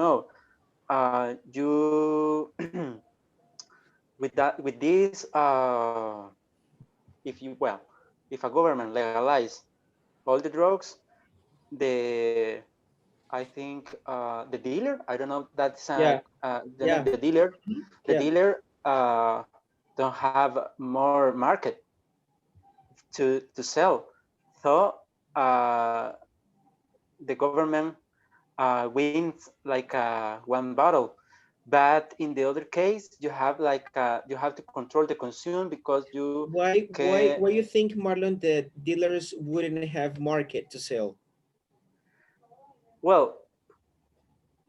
with this if you well if a government legalize all the drugs, the I think the dealer, I don't know that's Yeah. the name, Yeah. the Yeah. dealer don't have more market to sell. So the government wins like one battle. But in the other case, you have you have to control the consume because you can Why you think, Marlon, that dealers wouldn't have market to sell? well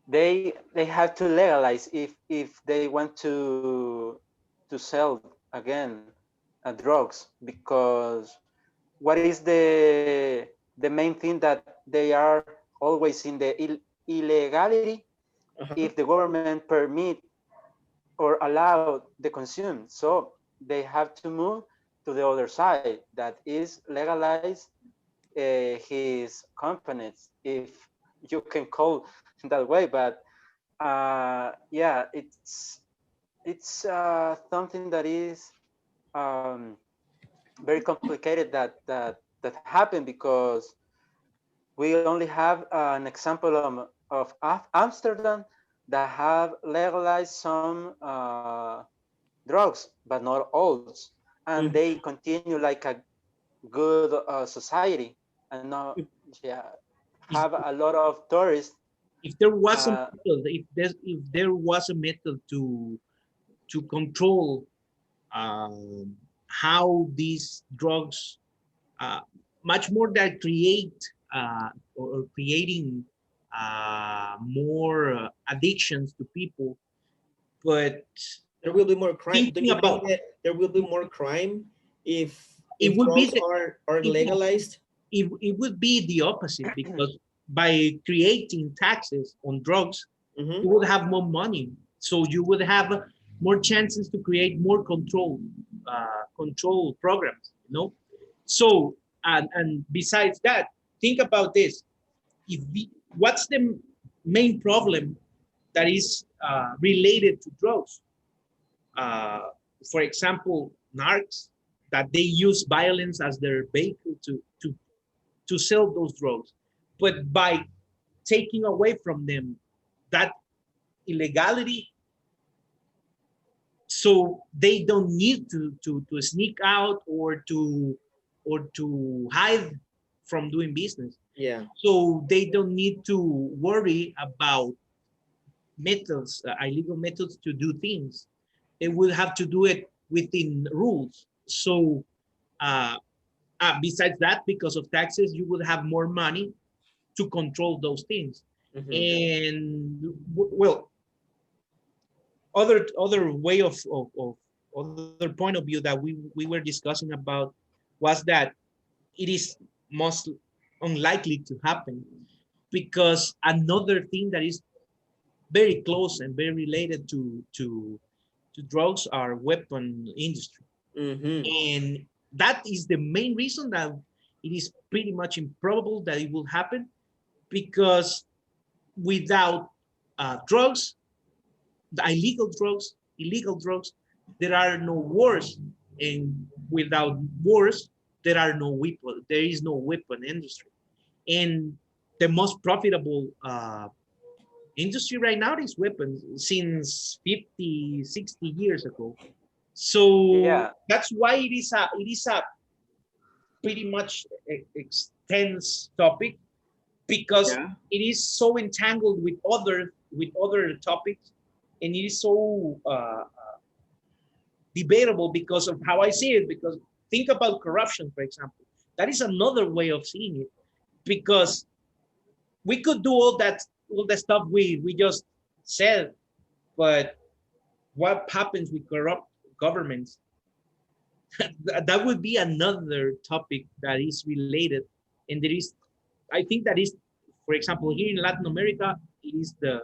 they have to legalize if they want to sell again drugs because what is the main thing that they are always in the illegality Uh-huh. if the government permit or allow the consume, so they have to move to the other side that is legalize his companies, if you can call that way. But yeah, it's something that is um, very complicated that happened because we only have an example of Amsterdam that have legalized some drugs, but not all, and Mhm. they continue like a good society and not yeah If, have a lot of tourists. if there was a Uh, method, if there was a method to control how these drugs, uh, much more that create or creating more addictions to people, but There will be more crime. Don't thinking you think about that there will be more crime it if would be drugs are it would, legalized? it would be the opposite because by creating taxes on drugs, Mm-hmm. you would have more money, so you would have more chances to create more control programs, so and besides that, think about this. What's the main problem that is related to drugs? uh, for example, narcs, that they use violence as their vehicle to sell those drugs. But by taking away from them that illegality, so they don't need to sneak out or to hide from doing business. Yeah. So they don't need to worry about methods, illegal methods to do things. They will have to do it within rules. So besides that, because of taxes, you would have more money to control those things. And well, other way of other point of view that we were discussing about was that it is most unlikely to happen, because another thing that is very close and very related to drugs are weapon industry. And that is the main reason that it is pretty much improbable that it will happen, because without drugs, the illegal drugs, there are no wars, and without wars, there is no weapon industry. And the most profitable industry right now is weapons since 50, 60 years ago. So Yeah, that's why it is a pretty much extensive topic, because Yeah. it is so entangled with other topics, and it is so debatable because of how I see it. Because think about corruption, for example. That is another way of seeing it, because we could do all the stuff we just said, but what happens with corrupt governments? That would be another topic that is related, and there is, I think that is, for example, here in Latin America, it is the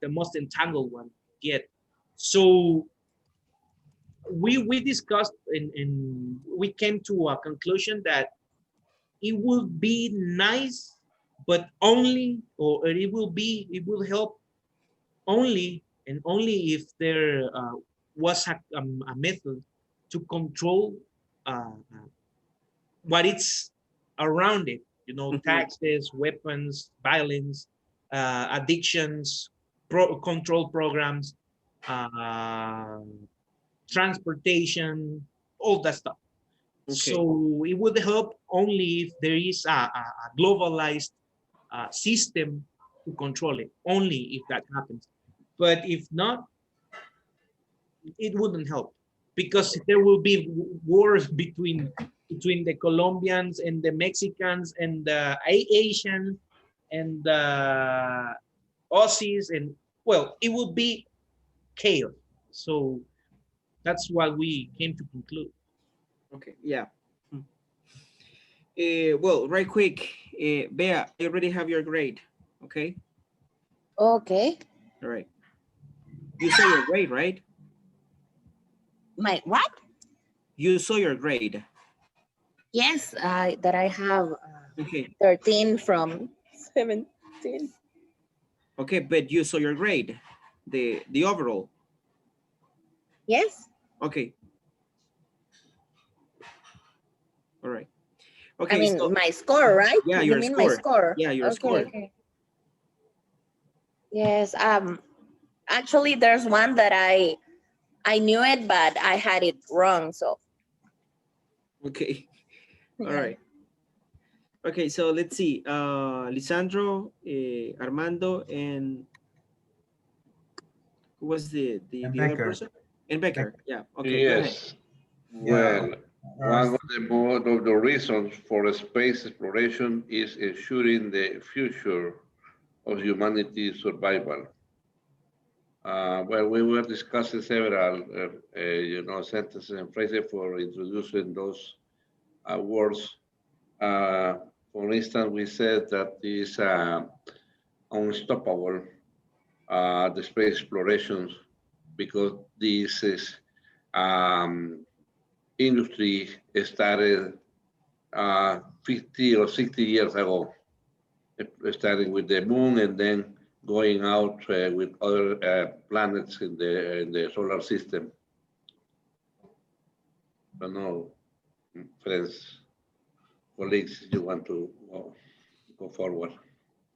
most entangled one yet. So we discussed, and we came to a conclusion that it will be nice, but only, or it will help only and only if there was a method to control what it's around it, taxes, weapons, violence, addictions, control programs, uh, transportation, all that stuff. Okay. So it would help only if there is a globalized system to control it, only if that happens. But if not, it wouldn't help, because there will be wars between the Colombians and the Mexicans and the Asians and the Aussies, and well, it will be chaos. So that's what we came to conclude. Okay. Yeah. Well, right quick, Bea, I already have your grade. Okay. Okay. All right. You saw your grade, right? My what? You saw your grade. Yes, I have Okay. 13 from 17. Okay, but you saw your grade, the overall. Yes. Okay. All right. I Okay. mean, So my score, right? yeah, You your mean my score. score? Yeah, your Okay, score. okay. Yes. Actually, there's one that I knew it, but I had it wrong. So Okay. All yeah. right. Okay. So let's see. Lisandro, Armando, and who was And the other Becker. person? And Becker. Yeah. Okay. Go ahead. Yes. Yeah. Well, one of the reasons for space exploration is ensuring the future of humanity's survival. Well, we were discussing several, sentences and phrases for introducing those words. For instance, we said that is unstoppable, the space explorations, because this is industry started 50 or 60 years ago, starting with the moon and then going out with other planets in the solar system. I don't know, friends, colleagues, you want to go forward?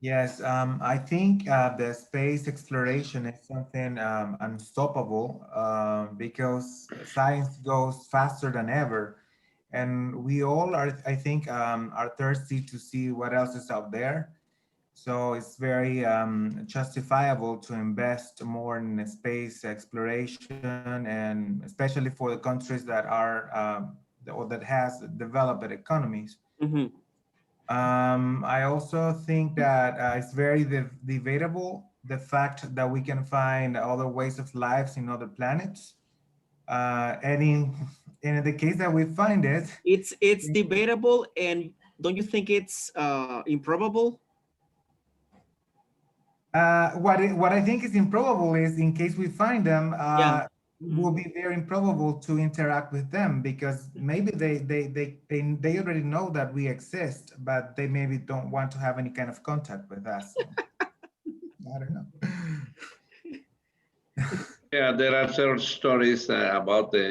Yes, I think the space exploration is something unstoppable because science goes faster than ever. and we all are, I think, are thirsty to see what else is out there. So it's very justifiable to invest more in space exploration, and especially for the countries that are or that has developed economies. Mm-hmm. I also think that it's very debatable the fact that we can find other ways of lives in other planets. And in the case that we find it, It's debatable, and don't you think it's improbable? what I think is improbable is in case we find them, Yeah. it will be very improbable to interact with them because maybe they already know that we exist, but they maybe don't want to have any kind of contact with us. So I don't know. Yeah, there are several stories about the,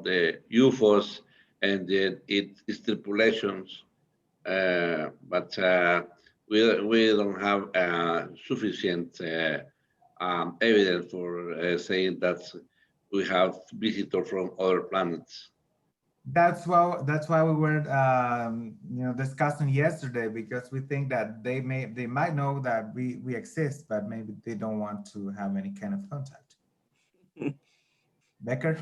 the UFOs and its tripulations, but we don't have sufficient evidence for saying that we have visitors from other planets. That's why we were discussing yesterday, because we think that they might know that we exist, but maybe they don't want to have any kind of contact. Becker?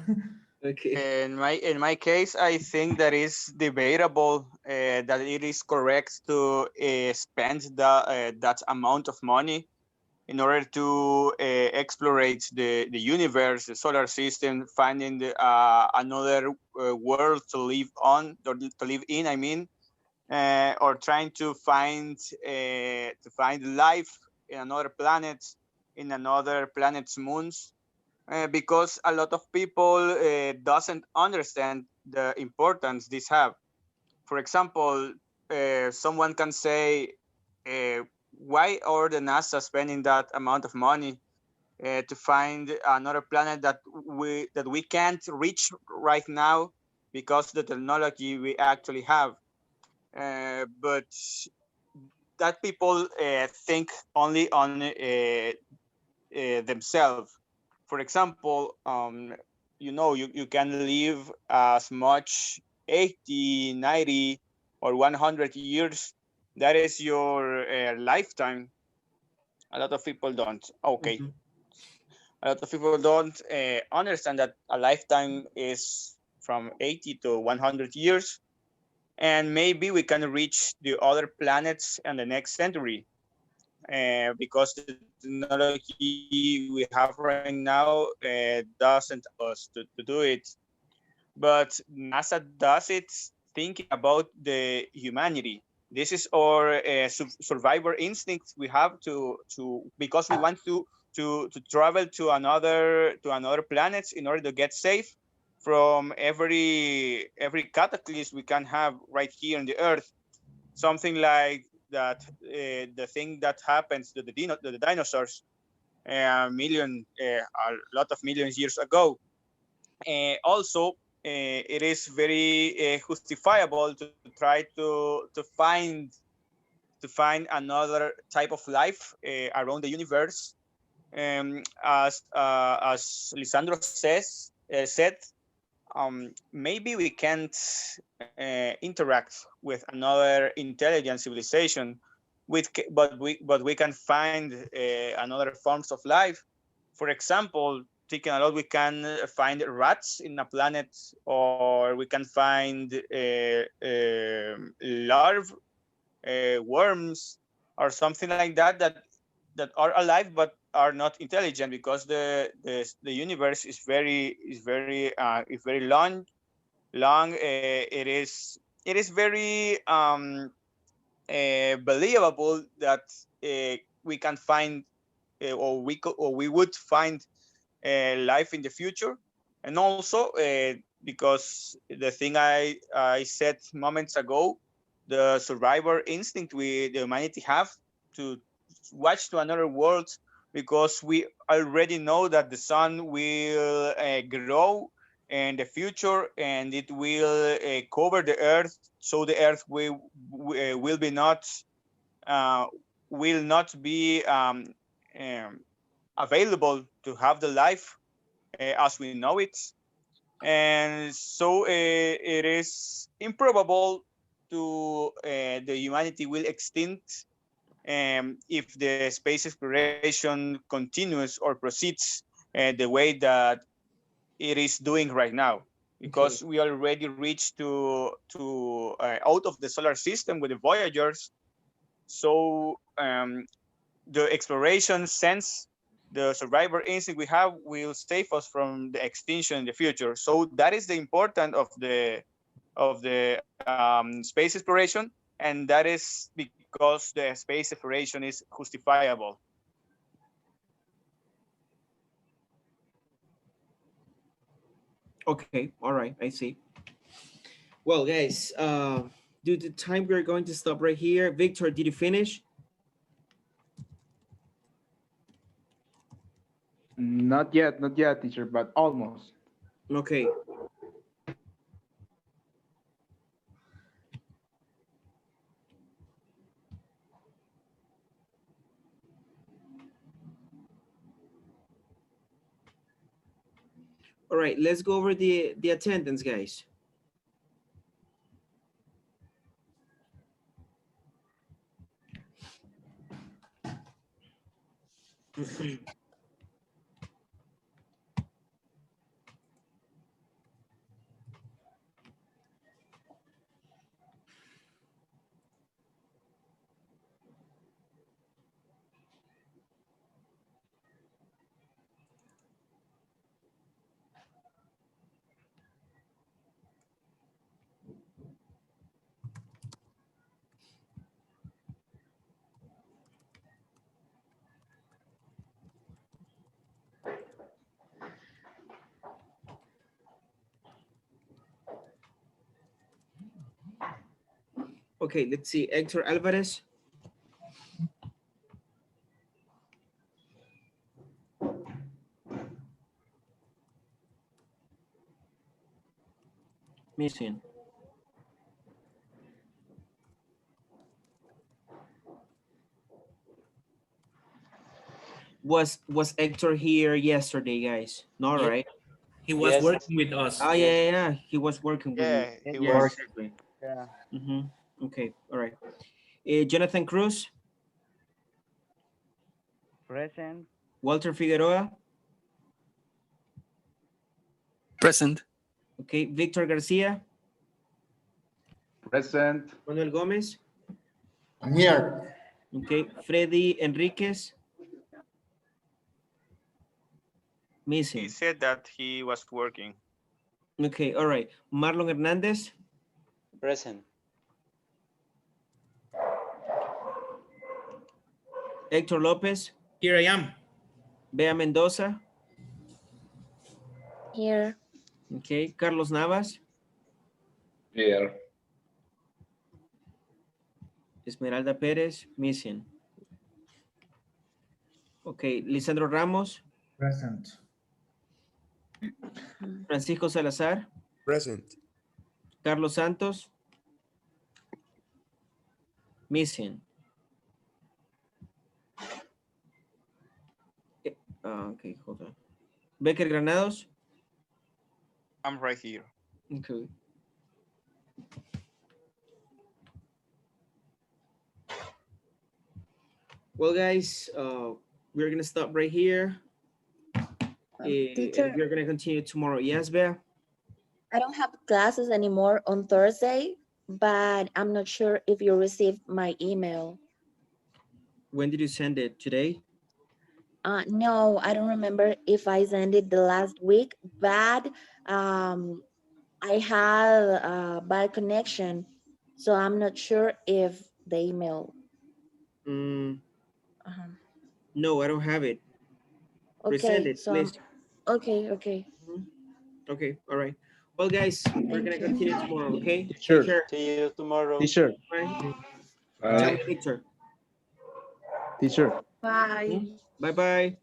Okay. In my case, I think that is debatable that it is correct to spend that amount of money in order to explore the universe, the solar system, finding another world to live on or to live in. I mean, or trying to find life in another planet, in another planet's moons, because a lot of people doesn't understand the importance this have. For example, someone can say, why are the NASA spending that amount of money to find another planet that we can't reach right now because the technology we actually have? But that people think only on themselves. For example, you can live as much 80, 90, or 100 years. That is your lifetime. A lot of people don't. Okay. Mm-hmm. A lot of people don't understand that a lifetime is from 80 to 100 years. And maybe we can reach the other planets in the next century because the technology we have right now doesn't allow us to do it. But NASA does it thinking about the humanity. This is our survivor instinct we have to because we want to travel to another planets in order to get safe from every cataclysm we can have right here on the Earth. Something like that, the thing that happens to the dinosaurs a lot of millions years ago. Also, it is very justifiable to try to find another type of life around the universe. As Lisandro said, maybe we can't interact with another intelligent civilization, but we can find another forms of life. For example, thinking a lot, we can find rats in a planet, or we can find larvae, worms, or something like that are alive but are not intelligent, because the universe is very long. It is very believable that we can find or we would find life in the future. And also because the thing I said moments ago, the survivor instinct the humanity have to watch to another world, because we already know that the sun will grow in the future, and it will cover the earth, so the earth will be not uh, will not be um, available to have the life as we know it. And so it is improbable to the humanity will extinct if the space exploration continues or proceeds the way that it is doing right now, because we already reached to out of the solar system with the Voyagers. So the exploration sense, the survivor instinct we have will save us from the extinction in the future. So that is the importance of the space exploration, and that is because the space exploration is justifiable. Okay, all right, I see. Well, guys, due to time, we're going to stop right here. Victor, did you finish? Not yet, teacher, but almost. Okay. All right, let's go over the attendance, guys. Okay, let's see. Hector Alvarez. Missing. Was Hector here yesterday, guys? No, Yeah, right? he was Yes. working with us. Oh, yeah. He was working with you. Yeah, he Yeah, was. exactly. Yeah. Okay, all right. Jonathan Cruz, Present. Walter Figueroa. Present. Okay, Victor Garcia, Present. Manuel Gomez. I'm here. Okay, Freddy Enriquez. He Missing. said that he was working. Okay, all right. Marlon Hernandez. Present. Hector Lopez. Here I am. Bea Mendoza. Here. Okay, Carlos Navas. Here. Esmeralda Perez. Missing. Okay, Lisandro Ramos. Present. Francisco Salazar. Present. Carlos Santos. Missing. Okay, hold on. Becker Granados. I'm right here. Okay. Well, guys, we're gonna stop right here. Teacher, And we're gonna continue tomorrow. Yes, Bea? I don't have classes anymore on Thursday, but I'm not sure if you received my email. When did you send it? Today? No, I don't remember if I sent it the last week, but I had a bad connection, so I'm not sure if the email. Uh-huh. No, I don't have it. Resend Okay, it, so please. okay. Okay, all right. Well, guys, we're gonna Thank you. continue tomorrow, okay? Teacher. Take care. See you tomorrow. Teacher. Bye. Tell Bye. me, Victor. Teacher. Bye. Bye-bye.